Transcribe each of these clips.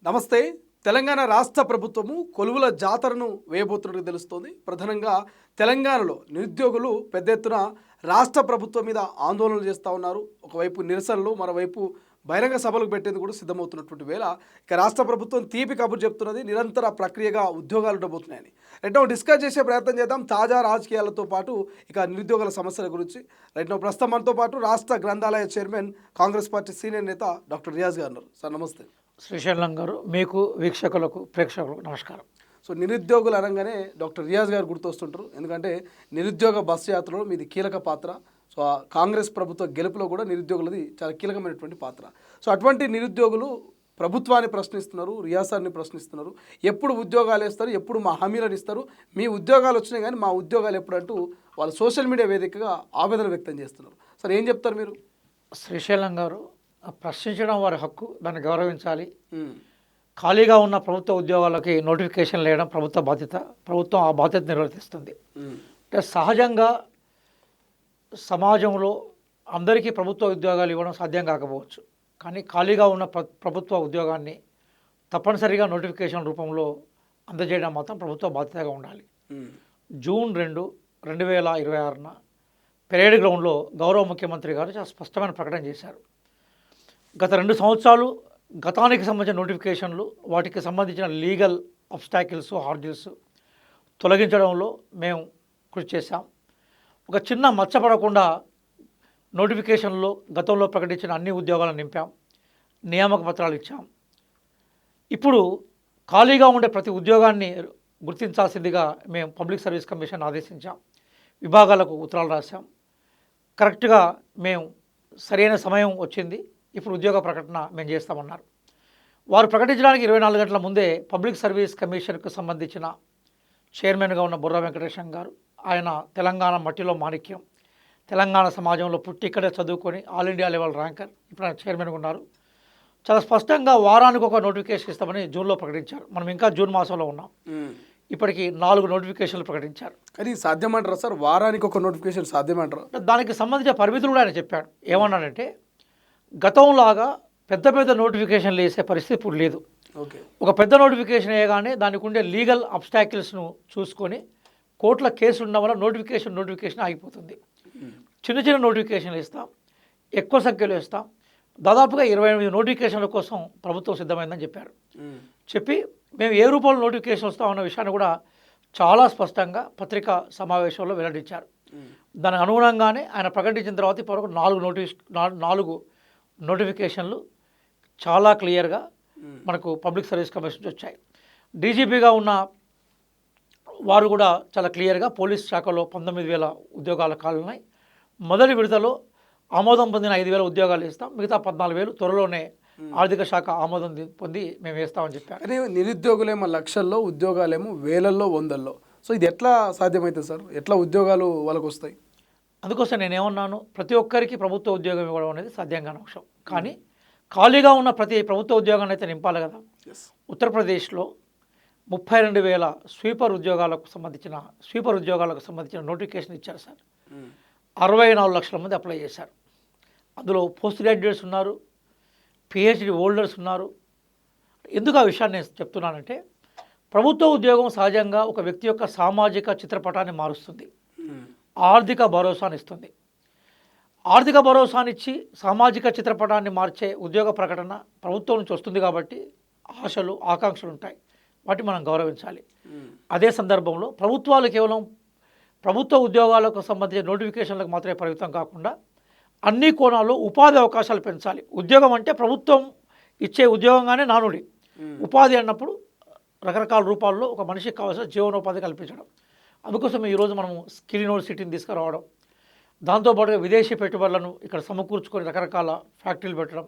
నమస్తే. తెలంగాణ రాష్ట్ర ప్రభుత్వము కొలువుల జాతరను వేయబోతున్నట్టు తెలుస్తోంది. ప్రధానంగా తెలంగాణలో నిరుద్యోగులు పెద్ద ఎత్తున రాష్ట్ర ప్రభుత్వం మీద ఆందోళనలు చేస్తూ ఉన్నారు. ఒకవైపు నిరసనలు, మరోవైపు బహిరంగ సభలకు పెట్టేందుకు కూడా సిద్ధమవుతున్నటువంటి వేళ ఇక రాష్ట్ర ప్రభుత్వం తీపి కబురు చెప్తున్నది నిరంతర ప్రక్రియగా ఉద్యోగాలు ఉండబోతున్నాయని. రెండవ డిస్కస్ చేసే ప్రయత్నం చేద్దాం తాజా రాజకీయాలతో పాటు ఇక నిరుద్యోగుల సమస్యల గురించి. రెండవ ప్రస్తుతం మనతో పాటు రాష్ట్ర గ్రంథాలయ చైర్మన్, కాంగ్రెస్ పార్టీ సీనియర్ నేత డాక్టర్ రియాజ్ గారు ఉన్నారు. సార్ నమస్తే. శ్రీశైలం గారు, మీకు వీక్షకులకు ప్రేక్షకులకు నమస్కారం. సో నిరుద్యోగులు అనగానే డాక్టర్ రియాజ్ గారు గుర్తొస్తుంటారు. ఎందుకంటే నిరుద్యోగ బస్సు యాత్రలో మీది కీలక పాత్ర. సో ఆ కాంగ్రెస్ ప్రభుత్వ గెలుపులో కూడా నిరుద్యోగులది చాలా కీలకమైనటువంటి పాత్ర. సో అటువంటి నిరుద్యోగులు ప్రభుత్వాన్ని ప్రశ్నిస్తున్నారు, రియాసాన్ని ప్రశ్నిస్తున్నారు. ఎప్పుడు ఉద్యోగాలు వేస్తారు, ఎప్పుడు మా హామీలను ఇస్తారు, మీ ఉద్యోగాలు వచ్చినాయి కానీ మా ఉద్యోగాలు ఎప్పుడంటూ వాళ్ళు సోషల్ మీడియా వేదికగా ఆవేదన వ్యక్తం చేస్తున్నారు. సార్ ఏం చెప్తారు మీరు? శ్రీశైలం గారు, ప్రశ్నించడం వారి హక్కు, దాన్ని గౌరవించాలి. ఖాళీగా ఉన్న ప్రభుత్వ ఉద్యోగాలకి నోటిఫికేషన్ వేయడం ప్రభుత్వ బాధ్యత. ప్రభుత్వం ఆ బాధ్యత నిర్వర్తిస్తుంది. అంటే సహజంగా సమాజంలో అందరికీ ప్రభుత్వ ఉద్యోగాలు ఇవ్వడం సాధ్యం కాకపోవచ్చు, కానీ ఖాళీగా ఉన్న ప్రభుత్వ ఉద్యోగాన్ని తప్పనిసరిగా నోటిఫికేషన్ రూపంలో అందజేయడం మాత్రం ప్రభుత్వ బాధ్యతగా ఉండాలి. జూన్ 2, 2026 పెరేడ్ గ్రౌండ్లో గౌరవ ముఖ్యమంత్రి గారు చాలా స్పష్టమైన ప్రకటన చేశారు. గత 2 సంవత్సరాలు గతానికి సంబంధించిన నోటిఫికేషన్లు, వాటికి సంబంధించిన లీగల్ అబ్స్టాకిల్స్, హార్డిల్స్ తొలగించడంలో మేము కృషి చేశాం. ఒక చిన్న మచ్చపడకుండా నోటిఫికేషన్లో గతంలో ప్రకటించిన అన్ని ఉద్యోగాలను నింపాం, నియామక పత్రాలు ఇచ్చాం. ఇప్పుడు ఖాళీగా ఉండే ప్రతి ఉద్యోగాన్ని గుర్తించాల్సిందిగా మేము పబ్లిక్ సర్వీస్ కమిషన్ ఆదేశించాం. విభాగాలకు ఉత్తరాలు రాశాం. కరెక్ట్గా మేము సరైన సమయం వచ్చింది, ఇప్పుడు ఉద్యోగ ప్రకటన మేము చేస్తామన్నారు. వారు ప్రకటించడానికి 24 గంటల ముందే పబ్లిక్ సర్వీస్ కమిషన్కు సంబంధించిన చైర్మన్గా ఉన్న బుర్రా వెంకటేశం గారు, ఆయన తెలంగాణ మట్టిలో మాణిక్యం, తెలంగాణ సమాజంలో పుట్టి ఇక్కడే చదువుకొని ఆల్ ఇండియా లెవెల్ ర్యాంకర్, ఇప్పుడు ఆయన చైర్మన్గా ఉన్నారు. చాలా స్పష్టంగా వారానికి ఒక నోటిఫికేషన్ ఇస్తామని జూన్లో ప్రకటించారు. మనం ఇంకా జూన్ మాసంలో ఉన్నాం. ఇప్పటికి 4 నోటిఫికేషన్లు ప్రకటించారు. అది సాధ్యమంటారా సార్? వారానికి ఒక నోటిఫికేషన్ సాధ్యమంటారా? దానికి సంబంధించిన పరిమితులు కూడా ఆయన చెప్పాడు. ఏమన్నాడంటే, గతంలాగా పెద్ద పెద్ద నోటిఫికేషన్లు వేసే పరిస్థితి ఇప్పుడు లేదు. ఒక పెద్ద నోటిఫికేషన్ వేయగానే దానికి ఉండే లీగల్ అబ్స్టాకిల్స్ను చూసుకొని కోర్టుల కేసులు ఉండడం వల్ల నోటిఫికేషన్ ఆగిపోతుంది. చిన్న చిన్న నోటిఫికేషన్లు ఇస్తాం, ఎక్కువ సంఖ్యలో ఇస్తాం. దాదాపుగా 28 నోటిఫికేషన్ల కోసం ప్రభుత్వం సిద్ధమైందని చెప్పారు. చెప్పి మేము ఏ రూపంలో నోటిఫికేషన్ వస్తామన్న విషయాన్ని కూడా చాలా స్పష్టంగా పత్రికా సమావేశంలో వెల్లడించారు. దానికి అనుగుణంగానే ఆయన ప్రకటించిన తర్వాత ఇప్పటివరకు 4 నోటిఫికేషన్లు చాలా క్లియర్గా మనకు పబ్లిక్ సర్వీస్ కమిషన్ వచ్చాయి. డీజీపీగా ఉన్న వారు కూడా చాలా క్లియర్గా పోలీస్ శాఖలో 19,000 ఉద్యోగాల ఖాళీలు ఉన్నాయి. మొదటి విడతలో ఆమోదం పొందిన 5,000 ఉద్యోగాలు ఇస్తాం, మిగతా 14,000 త్వరలోనే ఆర్థిక శాఖ ఆమోదం పొంది మేము వేస్తామని చెప్పారు. అదే నిరుద్యోగులేమో లక్షల్లో, ఉద్యోగాలేమో వేలల్లో, వందల్లో. సో ఇది ఎట్లా సాధ్యమవుతుంది సార్? ఎట్లా ఉద్యోగాలు వాళ్ళకు వస్తాయి? అందుకోసం నేనేమన్నాను, ప్రతి ఒక్కరికి ప్రభుత్వ ఉద్యోగం ఇవ్వడం అనేది సాధ్యం కాని అంశం. కానీ ఖాళీగా ఉన్న ప్రతి ప్రభుత్వ ఉద్యోగాన్ని అయితే నింపాలి కదా. ఉత్తరప్రదేశ్లో 32,000 స్వీపర్ ఉద్యోగాలకు సంబంధించిన నోటిఫికేషన్ ఇచ్చారు సార్. 64 లక్షల మంది అప్లై చేశారు. అందులో పోస్ట్ గ్రాడ్యుయేట్స్ ఉన్నారు, పిహెచ్డి హోల్డర్స్ ఉన్నారు. ఎందుకు ఆ విషయాన్ని నేను చెప్తున్నానంటే, ప్రభుత్వ ఉద్యోగం సహజంగా ఒక వ్యక్తి యొక్క సామాజిక చిత్రపటాన్ని మారుస్తుంది, ఆర్థిక భరోసాని ఇస్తుంది. ఆర్థిక భరోసానిచ్చి సామాజిక చిత్రపటాన్ని మార్చే ఉద్యోగ ప్రకటన ప్రభుత్వం నుంచి వస్తుంది కాబట్టి ఆశలు, ఆకాంక్షలు ఉంటాయి, వాటిని మనం గౌరవించాలి. అదే సందర్భంలో ప్రభుత్వాలు కేవలం ప్రభుత్వ ఉద్యోగాలకు సంబంధించిన నోటిఫికేషన్లకు మాత్రమే పరిమితం కాకుండా అన్ని కోణాల్లో ఉపాధి అవకాశాలు పెంచాలి. ఉద్యోగం అంటే ప్రభుత్వం ఇచ్చే ఉద్యోగంగానే నానుడి. ఉపాధి అన్నప్పుడు రకరకాల రూపాల్లో ఒక మనిషికి కావాల్సిన జీవనోపాధి కల్పించడం. అందుకోసం ఈరోజు మనం స్కిల్ యూనివర్సిటీని తీసుకురావడం, దాంతోపాటుగా విదేశీ పెట్టుబడులను ఇక్కడ సమకూర్చుకొని రకరకాల ఫ్యాక్టరీలు పెట్టడం,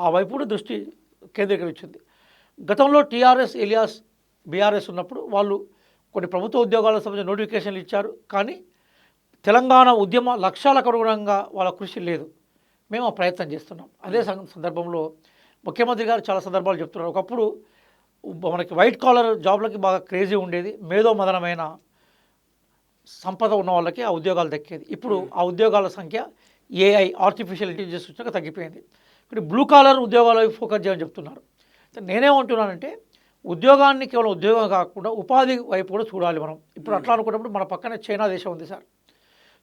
ఆ వైపు కూడా దృష్టి కేంద్రీకరించింది. గతంలో టీఆర్ఎస్ ఎలియాస్ బీఆర్ఎస్ ఉన్నప్పుడు వాళ్ళు కొన్ని ప్రభుత్వ ఉద్యోగాలకు సంబంధించిన నోటిఫికేషన్లు ఇచ్చారు, కానీ తెలంగాణ ఉద్యమ లక్ష్యాలకు అనుగుణంగా వాళ్ళ కృషి లేదు. మేము ఆ ప్రయత్నం చేస్తున్నాం. అదే సందర్భంలో ముఖ్యమంత్రి గారు చాలా సందర్భాలు చెప్తున్నారు. ఒకప్పుడు మనకి వైట్ కాలర్ జాబ్లకి బాగా క్రేజీ ఉండేది, మేధోమదనమైన సంపద ఉన్న వాళ్ళకి ఆ ఉద్యోగాలు దక్కేది. ఇప్పుడు ఆ ఉద్యోగాల సంఖ్య ఏఐ, ఆర్టిఫిషియల్ ఇంటెలిజెన్స్ వచ్చాక తగ్గిపోయింది. ఇప్పుడు బ్లూ కాలర్ ఉద్యోగాలు ఫోకస్ చేయని చెప్తున్నారు. నేనేమంటున్నానంటే ఉద్యోగాన్ని కేవలం ఉద్యోగం కాకుండా ఉపాధి వైపు కూడా చూడాలి మనం. ఇప్పుడు అట్లా అనుకున్నప్పుడు మన పక్కనే చైనా దేశం ఉంది సార్.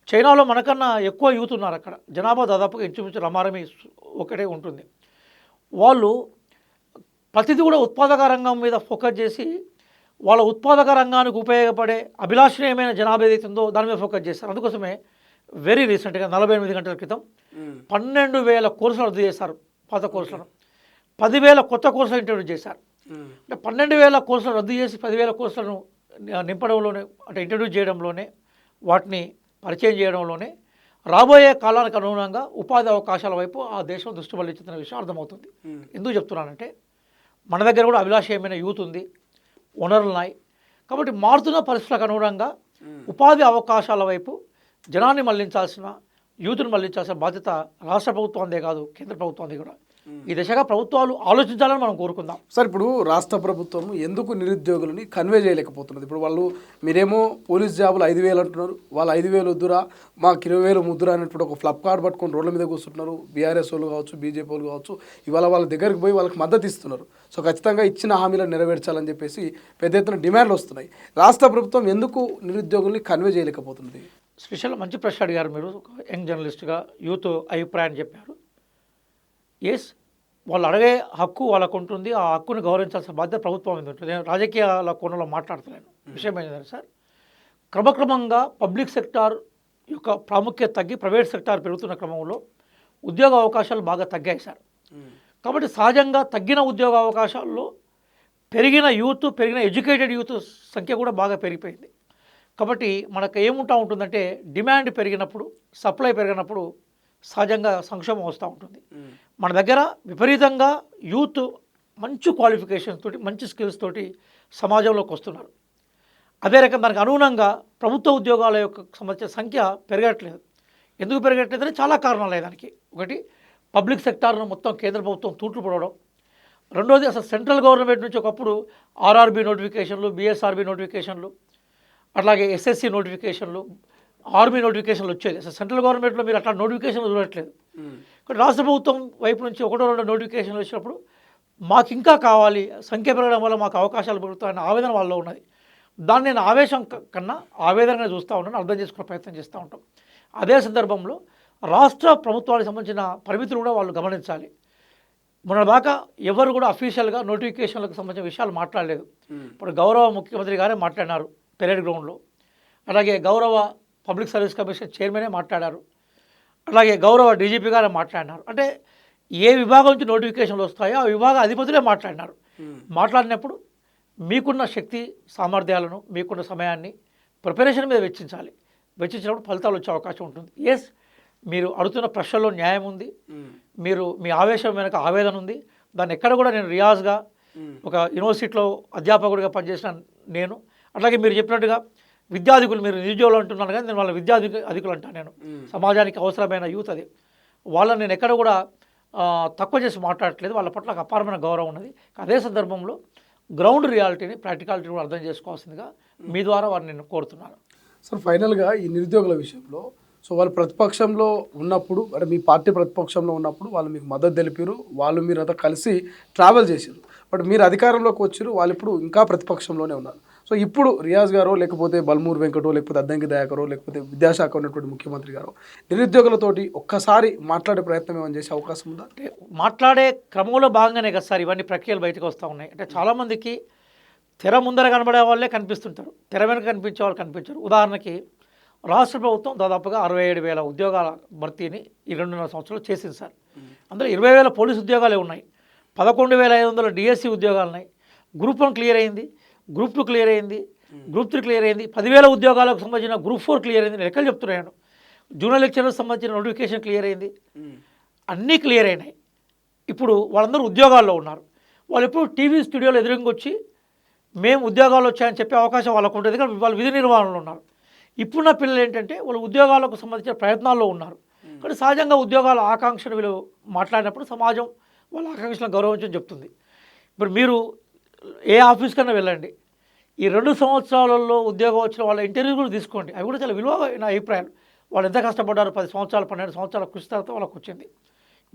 చైనాలో మనకన్నా ఎక్కువ యూత్ ఉన్నారు అక్కడ. జనాభా దాదాపుగా ఇంచుమించు రమారమి ఒకటే ఉంటుంది. వాళ్ళు ప్రతిదీ కూడా ఉత్పాదక రంగం మీద ఫోకస్ చేసి వాళ్ళ ఉత్పాదక రంగానికి ఉపయోగపడే అభిలాషణీయమైన జనాభా ఏదైతే ఉందో దాని మీద ఫోకస్ చేస్తారు. అందుకోసమే వెరీ రీసెంట్గా 48 గంటల క్రితం 12,000 కోర్సులు రద్దు చేశారు. పాత కోర్సులను 10,000 కొత్త కోర్సులు ఇంట్రడ్యూస్ చేశారు. అంటే 12,000 కోర్సులు రద్దు చేసి 10,000 కోర్సులను నింపడంలోనే, అంటే ఇంట్రడ్యూస్ చేయడంలోనే, వాటిని పరిచయం చేయడంలోనే రాబోయే కాలానికి అనుగుణంగా ఉపాధి అవకాశాల వైపు ఆ దేశం దృష్టి మళ్లించుతున్న విషయం అర్థమవుతుంది. ఎందుకు చెప్తున్నానంటే మన దగ్గర కూడా అభిలాషయమైన యూత్ ఉంది, వనరులు ఉన్నాయి. కాబట్టి మారుతున్న పరిస్థితులకు అనుగుణంగా ఉపాధి అవకాశాల వైపు జనాన్ని మళ్లించాల్సిన, యూత్ను మళ్లించాల్సిన బాధ్యత రాష్ట్ర ప్రభుత్వందే కాదు, కేంద్ర ప్రభుత్వందే కూడా. ఈ దిశగా ప్రభుత్వాలు ఆలోచించాలని మనం కోరుకుందాం. సార్, ఇప్పుడు రాష్ట్ర ప్రభుత్వం ఎందుకు నిరుద్యోగులని కన్వే చేయలేకపోతున్నది? ఇప్పుడు వాళ్ళు మీరేమో పోలీస్ జాబులు 5,000 అంటున్నారు, వాళ్ళు 5,000 వద్దురా మాకు 20,000 ముద్దురా అనేటువంటి ఒక ఫ్లప్ కార్డ్ పట్టుకొని రోడ్ల మీద కూర్చుంటున్నారు. బీఆర్ఎస్ వాళ్ళు కావచ్చు, బీజేపీ వాళ్ళు కావచ్చు, ఇవాళ వాళ్ళ దగ్గరికి పోయి వాళ్ళకి మద్దతు ఇస్తున్నారు. సో ఖచ్చితంగా ఇచ్చిన హామీలను నెరవేర్చాలని చెప్పేసి పెద్ద ఎత్తున డిమాండ్లు వస్తున్నాయి. రాష్ట్ర ప్రభుత్వం ఎందుకు నిరుద్యోగుల్ని కన్వే చేయలేకపోతున్నది? శ్రీశైలం మంచి ప్రశ్న అడిగారు మీరు. ఒక యంగ్ జర్నలిస్ట్గా యూత్ అభిప్రాయాన్ని చెప్పారు. ఎస్, వాళ్ళు అడిగే హక్కు వాళ్ళకు ఉంటుంది. ఆ హక్కుని గౌరవించాల్సిన బాధ్యత ప్రభుత్వం మీద ఉంటుంది. నేను రాజకీయాల కోణంలో మాట్లాడతలేను. విషయం ఏంటంటే సార్, క్రమక్రమంగా పబ్లిక్ సెక్టార్ యొక్క ప్రాముఖ్యత తగ్గి ప్రైవేట్ సెక్టార్ పెరుగుతున్న క్రమంలో ఉద్యోగ అవకాశాలు బాగా తగ్గాయి సార్. కాబట్టి సహజంగా తగ్గిన ఉద్యోగ అవకాశాల్లో పెరిగిన ఎడ్యుకేటెడ్ యూత్ సంఖ్య కూడా బాగా పెరిగిపోయింది. కాబట్టి మనకు ఏముంటూ ఉంటుందంటే డిమాండ్ పెరిగినప్పుడు, సప్లై పెరిగినప్పుడు సహజంగా సంక్షోభం వస్తూ ఉంటుంది. మన దగ్గర విపరీతంగా యూత్ మంచి క్వాలిఫికేషన్స్ తోటి, మంచి స్కిల్స్ తోటి సమాజంలోకి వస్తున్నారు. అదే రకం దానికి అనుగుణంగా ప్రభుత్వ ఉద్యోగాల యొక్క సంబంధించిన సంఖ్య పెరగట్లేదు. ఎందుకు పెరగట్లేదని చాలా కారణాలు దానికి. ఒకటి, పబ్లిక్ సెక్టార్ను మొత్తం కేంద్ర ప్రభుత్వం తూట్లు పడవడం. రెండోది, అసలు సెంట్రల్ గవర్నమెంట్ నుంచి ఒకప్పుడు ఆర్ఆర్బీ నోటిఫికేషన్లు, బిఎస్ఆర్బీ నోటిఫికేషన్లు, అట్లాగే ఎస్ఎస్సి నోటిఫికేషన్లు, ఆర్మీ నోటిఫికేషన్లు వచ్చేది. అసలు సెంట్రల్ గవర్నమెంట్లో మీరు అట్లా నోటిఫికేషన్లు చూడట్లేదు. ఇక్కడ రాష్ట్ర ప్రభుత్వం వైపు నుంచి 1-2 నోటిఫికేషన్లు వచ్చినప్పుడు మాకు ఇంకా కావాలి, సంఖ్య పెరగడం వల్ల మాకు అవకాశాలు పెరుగుతాయన్న ఆవేదన వాళ్ళలో ఉన్నది. దాన్ని నేను ఆవేశం కన్నా ఆవేదనగా చూస్తూ ఉన్నాను, అర్థం చేసుకునే ప్రయత్నం చేస్తూ ఉంటాం. అదే సందర్భంలో రాష్ట్ర ప్రభుత్వానికి సంబంధించిన పరిమితులు కూడా వాళ్ళు గమనించాలి. మొన్న దాకా ఎవరు కూడా అఫీషియల్గా నోటిఫికేషన్లకు సంబంధించిన విషయాలు మాట్లాడలేదు. ఇప్పుడు గౌరవ ముఖ్యమంత్రి గారే మాట్లాడినారు పెరేడ్ గ్రౌండ్లో. అలాగే గౌరవ పబ్లిక్ సర్వీస్ కమిషన్ చైర్మనే మాట్లాడారు. అలాగే గౌరవ డీజీపీ గారే మాట్లాడినారు. అంటే ఏ విభాగం నుంచి నోటిఫికేషన్లు వస్తాయో ఆ విభాగ అధిపతులే మాట్లాడినారు. మాట్లాడినప్పుడు మీకున్న శక్తి సామర్థ్యాలను, మీకున్న సమయాన్ని ప్రిపరేషన్ మీద వెచ్చించాలి. వెచ్చించినప్పుడు ఫలితాలు వచ్చే అవకాశం ఉంటుంది. ఎస్, మీరు అడుగుతున్న ప్రశ్నలో న్యాయం ఉంది. మీ ఆవేశం వెనక ఆవేదన ఉంది. దాన్ని ఎక్కడ కూడా నేను రియాజ్గా ఒక యూనివర్సిటీలో అధ్యాపకుడిగా పనిచేసిన నేను, అట్లాగే మీరు చెప్పినట్టుగా విద్యార్థికులు, మీరు నిరుద్యోగులు అంటున్నాను కానీ నేను వాళ్ళ విద్యార్థికులు అంటాను. నేను సమాజానికి అవసరమైన యూత్ అది. వాళ్ళని నేను ఎక్కడ కూడా తక్కువ చేసి మాట్లాడట్లేదు. వాళ్ళ పట్ల ఒక అపారమైన గౌరవం ఉన్నది. అదే సందర్భంలో గ్రౌండ్ రియాలిటీని, ప్రాక్టికాలిటీని కూడా అర్థం చేసుకోవాల్సిందిగా మీ ద్వారా వారిని నేను కోరుతున్నాను. సార్, ఫైనల్గా ఈ నిరుద్యోగుల విషయంలో, సో వాళ్ళు ప్రతిపక్షంలో ఉన్నప్పుడు, అంటే మీ పార్టీ ప్రతిపక్షంలో ఉన్నప్పుడు వాళ్ళు మీకు మద్దతు తెలిపారు, వాళ్ళు మీరు అంతా కలిసి ట్రావెల్ చేశారు. బట్ మీరు అధికారంలోకి వచ్చారు, వాళ్ళు ఇప్పుడు ఇంకా ప్రతిపక్షంలోనే ఉన్నారు. సో ఇప్పుడు రియాజ్ గారో, లేకపోతే బల్మూర్ వెంకటో, లేకపోతే అద్దంకి దయాకరో, లేకపోతే విద్యాశాఖ ఉన్నటువంటి ముఖ్యమంత్రి గారో నిరుద్యోగులతోటి ఒక్కసారి మాట్లాడే ప్రయత్నం ఏమైనా చేసే అవకాశం ఉందా? అంటే మాట్లాడే క్రమంలో భాగంగానే కదా సార్ ఇవన్నీ ప్రక్రియలు బయటకు వస్తూ ఉన్నాయి. అంటే చాలామందికి తెర ముందర కనబడే వాళ్ళే కనిపిస్తుంటారు, తెర వెనుక కనిపించే వాళ్ళు కనిపించరు. ఉదాహరణకి రాష్ట్ర ప్రభుత్వం దాదాపుగా 67,000 ఉద్యోగాల భర్తీని ఈ 2.5 సంవత్సరాలు చేసింది సార్. అందులో 20,000 పోలీసు ఉద్యోగాలే ఉన్నాయి, 11,500 డిఎస్సి ఉద్యోగాలు ఉన్నాయి. గ్రూప్ 1 క్లియర్ అయింది, గ్రూప్ 2 క్లియర్ అయింది, గ్రూప్ 3 క్లియర్ అయింది, 10,000 ఉద్యోగాలకు సంబంధించిన గ్రూప్ 4 క్లియర్ అయింది. నేను లెక్కలు చెప్తున్నాను. జూనియర్ లెక్చరర్లకు సంబంధించిన నోటిఫికేషన్ క్లియర్ అయింది, అన్నీ క్లియర్ అయినాయి. ఇప్పుడు వాళ్ళందరూ ఉద్యోగాల్లో ఉన్నారు. వాళ్ళు ఎప్పుడు టీవీ స్టూడియోలో ఎదురుగా వచ్చి మేము ఉద్యోగాలు వచ్చాయని చెప్పే అవకాశం వాళ్ళకు ఉంటుంది, కానీ వాళ్ళు విధి నిర్వహణలో ఉన్నారు. ఇప్పుడున్న పిల్లలు ఏంటంటే వాళ్ళు ఉద్యోగాలకు సంబంధించిన ప్రయత్నాల్లో ఉన్నారు. కానీ సహజంగా ఉద్యోగాల ఆకాంక్షను వీళ్ళు మాట్లాడినప్పుడు సమాజం వాళ్ళ ఆకాంక్షలను గౌరవించని చెప్తుంది. ఇప్పుడు మీరు ఏ ఆఫీస్ కన్నా వెళ్ళండి, ఈ 2 సంవత్సరాలలో ఉద్యోగం వచ్చిన వాళ్ళ ఇంటర్వ్యూ కూడా తీసుకోండి. అవి కూడా చాలా విలువైన అభిప్రాయాలు. వాళ్ళు ఎంత కష్టపడ్డారు, 10 సంవత్సరాలు 12 సంవత్సరాల కృషి తర్వాత వాళ్ళకు వచ్చింది.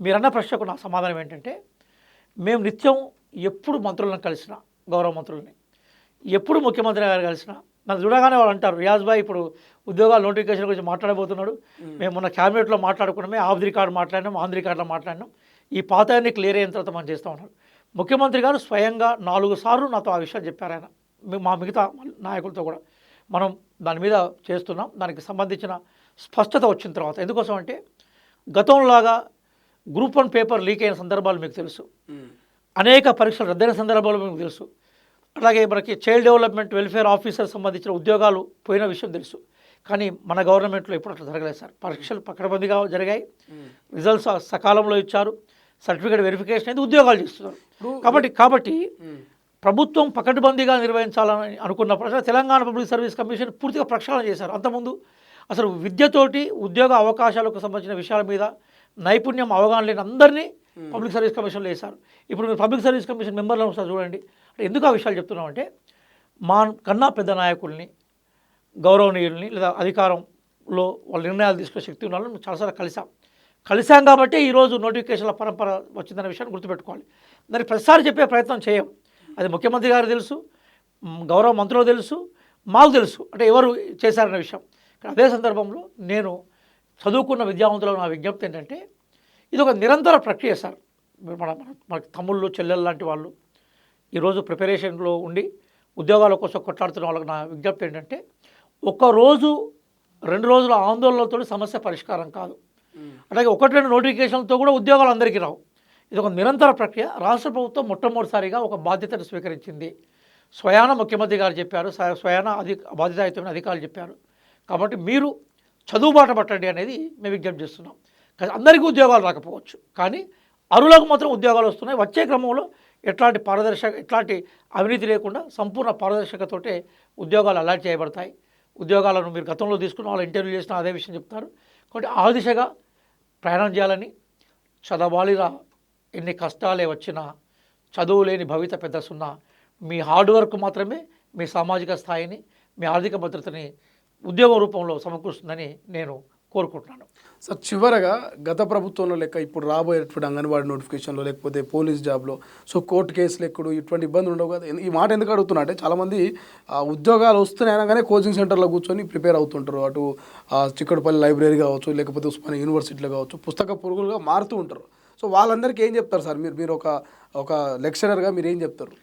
మీరన్న ప్రశ్నకు నా సమాధానం ఏంటంటే, మేము నిత్యం ఎప్పుడు మంత్రులను కలిసినా, గౌరవ మంత్రులని, ఎప్పుడు ముఖ్యమంత్రి గారు కలిసినా నన్ను చూడగానే వాళ్ళు అంటారు, రియాజ్ భాయ్ ఇప్పుడు ఉద్యోగాల నోటిఫికేషన్ గురించి మాట్లాడబోతున్నాడు. మేము మొన్న క్యాబినెట్లో మాట్లాడుకున్నామే, ఆఫ్ ది రికార్డ్ మాట్లాడినాం, ఆన్ ది రికార్డులో మాట్లాడినాం, ఈ పాతయాన్ని క్లియర్ అయిన తర్వాత మనం చేస్తూ ఉన్నారు. ముఖ్యమంత్రి గారు స్వయంగా 4 సార్లు నాతో ఆ విషయం చెప్పారు. ఆయన మా మిగతా నాయకులతో కూడా మనం దాని మీద చేస్తున్నాం. దానికి సంబంధించిన స్పష్టత వచ్చిన తర్వాత, ఎందుకోసం అంటే గతంలాగా గ్రూప్ 1 పేపర్ లీక్ అయిన సందర్భాలు మీకు తెలుసు, అనేక పరీక్షలు రద్దయిన సందర్భాలు మీకు తెలుసు. అలాగే మనకి చైల్డ్ డెవలప్మెంట్ వెల్ఫేర్ ఆఫీసర్ సంబంధించిన ఉద్యోగాలు పోయిన విషయం తెలుసు. కానీ మన గవర్నమెంట్లో ఇప్పుడు అట్లా జరగలేదు సార్. పరీక్షలు పకడ్బందీగా జరిగాయి, రిజల్ట్స్ సకాలంలో ఇచ్చారు, సర్టిఫికేట్ వెరిఫికేషన్ అయితే ఉద్యోగాలు చేస్తున్నారు. కాబట్టి ప్రభుత్వం పకడ్బందీగా నిర్వహించాలని అనుకున్నప్పుడు తెలంగాణ పబ్లిక్ సర్వీస్ కమిషన్ పూర్తిగా ప్రక్షాళన చేశారు. అంతకుముందు అసలు విద్యతోటి ఉద్యోగ అవకాశాలకు సంబంధించిన విషయాల మీద నైపుణ్యం అవగాహన లేని అందరినీ పబ్లిక్ సర్వీస్ కమిషన్లో వేశారు. ఇప్పుడు మీరు పబ్లిక్ సర్వీస్ కమిషన్ మెంబర్లను ఒకసారి చూడండి. ఎందుకు ఆ విషయాలు చెప్తున్నామంటే, మా కన్నా పెద్ద నాయకుల్ని, గౌరవనీయుల్ని లేదా అధికారంలో వాళ్ళ నిర్ణయాలు తీసుకునే శక్తి ఉన్న వాళ్ళని చాలాసార్లు కలిసాం కాబట్టి ఈరోజు నోటిఫికేషన్ల పరంపర వచ్చిందనే విషయాన్ని గుర్తుపెట్టుకోవాలి. దానికి ప్రతిసారి చెప్పే ప్రయత్నం చేయం. అది ముఖ్యమంత్రి గారు తెలుసు, గౌరవ మంత్రులు తెలుసు, మాకు తెలుసు అంటే ఎవరు చేశారనే విషయం. కానీ అదే సందర్భంలో నేను చదువుకున్న విద్యావంతులకు నా విజ్ఞప్తి ఏంటంటే, ఇది ఒక నిరంతర ప్రక్రియ సార్. మన తమ్ముళ్ళు చెల్లెళ్ళు లాంటి వాళ్ళు ఈరోజు ప్రిపరేషన్లో ఉండి ఉద్యోగాల కోసం కొట్లాడుతున్న వాళ్ళకి నా విజ్ఞప్తి ఏంటంటే, ఒక్కరోజు 2 రోజుల ఆందోళనలతో సమస్య పరిష్కారం కాదు. అలాగే 1-2 నోటిఫికేషన్లతో కూడా ఉద్యోగాలు అందరికీ రావు. ఇది ఒక నిరంతర ప్రక్రియ. రాష్ట్ర ప్రభుత్వం మొట్టమొదటిసారిగా ఒక బాధ్యతను స్వీకరించింది. స్వయాన ముఖ్యమంత్రి గారు చెప్పారు, స్వయాన బాధ్యతాయుతమైన అధికారులు చెప్పారు. కాబట్టి మీరు చదువు బాట పట్టండి అనేది మేము విజ్ఞప్తి చేస్తున్నాం. కానీ అందరికీ ఉద్యోగాలు రాకపోవచ్చు, కానీ అరులకు మాత్రం ఉద్యోగాలు వస్తున్నాయి. వచ్చే క్రమంలో ఎట్లాంటి అవినీతి లేకుండా సంపూర్ణ పారదర్శకతోటే ఉద్యోగాలు అలాట్ చేయబడతాయి. ఉద్యోగాలను మీరు గతంలో తీసుకున్న వాళ్ళు ఇంటర్వ్యూ చేసినా అదే విషయం చెప్తారు. కాబట్టి ఆ దిశగా ప్రయాణం చేయాలని, చదవాలిరా ఎన్ని కష్టాలే వచ్చినా, చదువు లేని భవిత పెద్ద సున్నా, మీ హార్డ్ వర్క్ మాత్రమే మీ సామాజిక స్థాయిని, మీ ఆర్థిక భద్రతని ఉద్యోగం రూపంలో సమకూరుస్తుందని నేను కోరుకుంటున్నాను. సార్, చివరగా గత ప్రభుత్వంలో లెక్క ఇప్పుడు రాబోయేటువంటి అంగన్వాడీ నోటిఫికేషన్లో లేకపోతే పోలీస్ జాబ్లో కోర్టు కేసులు ఎక్కడు ఇటువంటి ఇబ్బందులు ఉండవు కదా. ఈ మాట ఎందుకు అడుగుతున్నా అంటే, చాలామంది ఉద్యోగాలు వస్తున్నాయి అనగానే కోచింగ్ సెంటర్లో కూర్చొని ప్రిపేర్ అవుతుంటారు. అటు చిక్కడపల్లి లైబ్రరీ కావచ్చు, లేకపోతే ఉస్మానియా యూనివర్సిటీలో కావచ్చు, పుస్తక పురుగులుగా మారుతూ ఉంటారు. వాళ్ళందరికీ ఏం చెప్తారు సార్? మీరు ఒక లెక్చరర్గా మీరు ఏం చెప్తారు?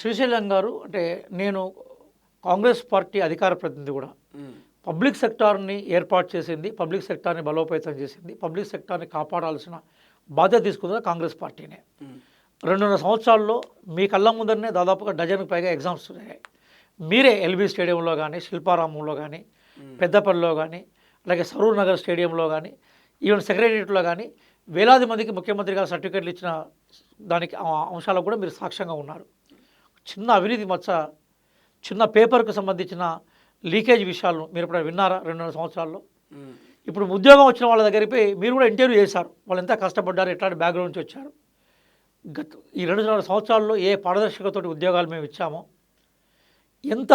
శ్రీశైలం గారు, అంటే నేను కాంగ్రెస్ పార్టీ అధికార ప్రతినిధి కూడా. పబ్లిక్ సెక్టార్ని ఏర్పాటు చేసింది, పబ్లిక్ సెక్టార్ని బలోపేతం చేసింది, పబ్లిక్ సెక్టార్ని కాపాడాల్సిన బాధ్యత తీసుకుంది కాంగ్రెస్ పార్టీనే. 2.5 సంవత్సరాల్లో మీ కళ్ళ ముందరనే దాదాపుగా డజన్కి పైగా ఎగ్జామ్స్ ఉన్నాయి. మీరే ఎల్బీ స్టేడియంలో కానీ, శిల్పారామంలో కానీ, పెద్దపల్లిలో కానీ, అలాగే సరూర్ నగర్ స్టేడియంలో కానీ, ఈవెన్ సెక్రటరియట్లో కానీ వేలాది మందికి ముఖ్యమంత్రి గారు సర్టిఫికెట్లు ఇచ్చిన దానికి అంశాలకు కూడా మీరు సాక్ష్యంగా ఉన్నారు. చిన్న అవినీతి మచ్చ, చిన్న పేపర్కు సంబంధించిన లీకేజ్ విషయాలను మీరు ఇప్పుడు విన్నారా 2.5 సంవత్సరాల్లో? ఇప్పుడు ఉద్యోగం వచ్చిన వాళ్ళ దగ్గరికి మీరు కూడా ఇంటర్వ్యూ చేశారు, వాళ్ళు ఎంత కష్టపడ్డారు, ఎట్లాంటి బ్యాక్గ్రౌండ్ నుంచి వచ్చారు. ఈ 2.5 సంవత్సరాల్లో ఏ పారదర్శకతోటి ఉద్యోగాలు మేము ఇచ్చామో, ఎంత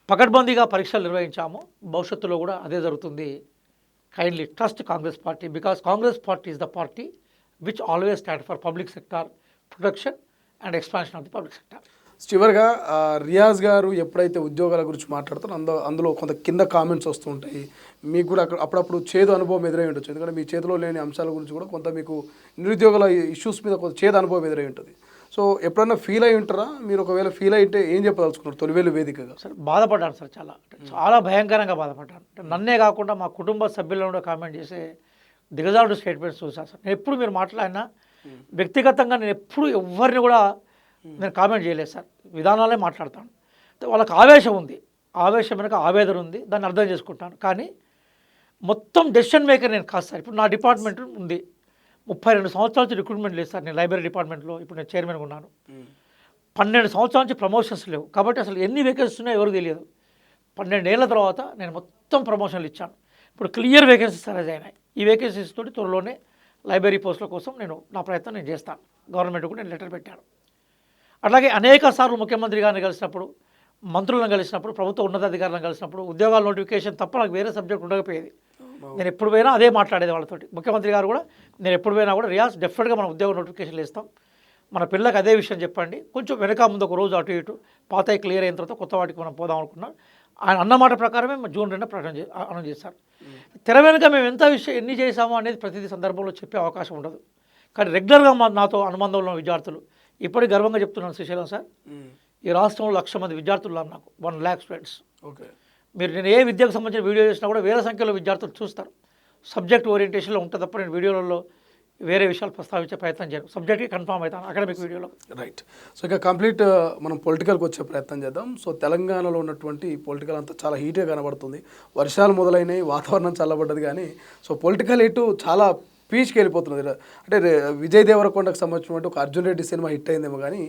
పకడ్బందీగా పరీక్షలు నిర్వహించామో, భవిష్యత్తులో కూడా అదే జరుగుతుంది. Kindly trust Congress party, because Congress party is the party which always stand for public sector protection and expansion of the public sector. చివరిగా రియాజ్ గారు ఎప్పుడైతే ఉద్యోగాల గురించి మాట్లాడతారో అందులో కొంత కింద కామెంట్స్ వస్తూ ఉంటాయి. మీకు కూడా అప్పుడప్పుడు చేదు అనుభవం ఎదురై ఉండొచ్చు, ఎందుకంటే మీ చేతిలో లేని అంశాల గురించి కూడా కొంత మీకు నిరుద్యోగుల ఇష్యూస్ మీద కొంత చేదు అనుభవం ఎదురై ఉంటుంది. సో ఎప్పుడన్నా ఫీల్ అయి ఉంటారా? మీరు ఒకవేళ ఫీల్ అయితే ఏం చెప్పదలుచుకున్నారు తొలివేలు వేదికగా? సార్, బాధపడ్డాను సార్, చాలా భయంకరంగా బాధపడ్డాను. నన్నే కాకుండా మా కుటుంబ సభ్యులను కూడా కామెంట్ చేసే దిగజారుడు స్టేట్మెంట్స్ చూసాను సార్. నేను ఎప్పుడు మీరు మాట్లాడినా వ్యక్తిగతంగా నేను ఎప్పుడు ఎవరిని కూడా నేను కామెంట్ చేయలేదు సార్, విధానాలే మాట్లాడతాను. వాళ్ళకి ఆవేశం ఉంది, ఆవేశం వెనక ఆవేదన ఉంది, దాన్ని అర్థం చేసుకుంటాను. కానీ మొత్తం డెసిషన్ మేకర్ నేను కాదు సార్. ఇప్పుడు నా డిపార్ట్మెంట్ ఉంది, 32 సంవత్సరాల నుంచి రిక్రూట్మెంట్ లేదు సార్. నేను లైబ్రరీ డిపార్ట్మెంట్లో ఇప్పుడు నేను చైర్మన్గా ఉన్నాను. 12 సంవత్సరాల నుంచి ప్రమోషన్స్ లేవు, కాబట్టి అసలు ఎన్ని వేకెన్సీస్ ఉన్నాయో ఎవరికి తెలియదు. 12 ఏళ్ల తర్వాత నేను మొత్తం ప్రమోషన్లు ఇచ్చాను. ఇప్పుడు క్లియర్ వేకెన్సీస్ అరేంజ్ అయినాయి. ఈ వేకెన్సీస్ తోటి త్వరలోనే లైబ్రరీ పోస్టుల కోసం నా ప్రయత్నం నేను చేస్తాను. గవర్నమెంట్ కూడా నేను లెటర్ పెట్టాను. అట్లాగే అనేక సార్లు ముఖ్యమంత్రి గారిని కలిసినప్పుడు, మంత్రులను కలిసినప్పుడు, ప్రభుత్వ ఉన్నతాధికారులను కలిసినప్పుడు ఉద్యోగాల నోటిఫికేషన్ తప్ప నాకు వేరే సబ్జెక్ట్ ఉండకపోయేది. నేను ఎప్పుడు పోయినా అదే మాట్లాడేది వాళ్ళతోటి. ముఖ్యమంత్రి గారు కూడా నేను ఎప్పుడు పోయినా కూడా రియాజ్ డెఫినెట్గా మన ఉద్యోగ నోటిఫికేషన్లు ఇస్తాం, మన పిల్లలకు అదే విషయం చెప్పండి, కొంచెం వెనక ముందు ఒక రోజు అటు ఇటు పాతవి క్లియర్ అయిన తర్వాత కొత్త వాటికి మనం పోదాం అనుకున్నాం. ఆయన అన్నమాట ప్రకారమే జూన్ 2 ప్రకటన అనౌన్స్ చేశారు. తెర వెనుక మేము ఎంత విషయం ఎన్ని చేశామో అనేది ప్రతిదీ సందర్భంలో చెప్పే అవకాశం ఉండదు. కానీ రెగ్యులర్గా నాతో అనుబంధంలో ఉన్న విద్యార్థులు ఇప్పటికి గర్వంగా చెప్తున్నాను శ్రీశైలం సార్, ఈ రాష్ట్రంలో 1,00,000 మంది విద్యార్థులు ఉన్నారు నాకు, 1,00,000 స్టూడెంట్స్. ఓకే. మీరు నేను ఏ విద్యకు సంబంధించిన వీడియో చేసినా కూడా వేల సంఖ్యలో విద్యార్థులు చూస్తారు. సబ్జెక్ట్ ఓరియంటేషన్లో ఉంటుంది తప్ప నేను వీడియోలలో వేరే విషయాలు ప్రస్తావించే ప్రయత్నం చేయను. సబ్జెక్ట్కి కన్ఫామ్ అవుతాను అకాడమిక్ వీడియోలో. రైట్. సో ఇక కంప్లీట్ మనం పొలిటికల్కి వచ్చే ప్రయత్నం చేద్దాం. సో తెలంగాణలో ఉన్నటువంటి పొలిటికల్ అంతా చాలా హీట్గా కనబడుతుంది. వర్షాలు మొదలైనవి, వాతావరణం చల్లబడ్డది, కానీ సో పొలిటికల్ ఇటు చాలా పీచ్కి వెళ్ళిపోతున్నది. అంటే విజయ్ దేవరకొండకు సంబంధించినటువంటి ఒక అర్జున్ రెడ్డి సినిమా హిట్ అయిందేమో, కానీ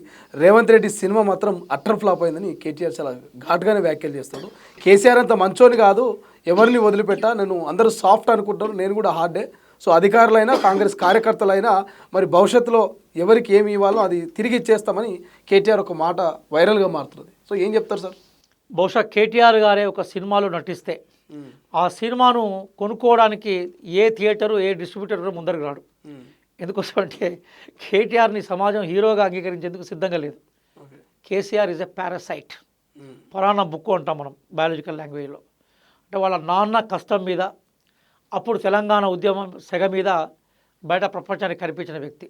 రేవంత్ రెడ్డి సినిమా మాత్రం అట్టర్ ఫ్లాప్ అయిందని కేటీఆర్ చాలా ఘాటుగానే వ్యాఖ్యలు చేస్తాడు. కేసీఆర్ అంత మంచోని కాదు, ఎవరిని వదిలిపెట్టా, నేను అందరూ సాఫ్ట్ అనుకుంటారు, నేను కూడా హార్డే. సో అధికారులైనా కాంగ్రెస్ కార్యకర్తలైనా మరి భవిష్యత్తులో ఎవరికి ఏమి ఇవ్వాలో అది తిరిగి ఇచ్చేస్తామని కేటీఆర్ ఒక మాట వైరల్గా మారుతుంది. సో ఏం చెప్తారు సార్? బహుశా కేటీఆర్ గారే ఒక సినిమాలో నటిస్తే ఆ సినిమాను కొనుక్కోవడానికి ఏ థియేటరు ఏ డిస్ట్రిబ్యూటర్ ముందరకు రాడు. ఎందుకోసం అంటే కేటీఆర్ని సమాజం హీరోగా అంగీకరించేందుకు సిద్ధంగా లేదు. కేసీఆర్ ఈజ్ ఎ పారాసైట్, పరాణ బుక్కు అంటాం మనం బయాలజికల్ లాంగ్వేజ్లో. అంటే వాళ్ళ నాన్న కష్టం మీద అప్పుడు తెలంగాణ ఉద్యమం సెగ మీద బయట ప్రపంచానికి కనిపించిన వ్యక్తి.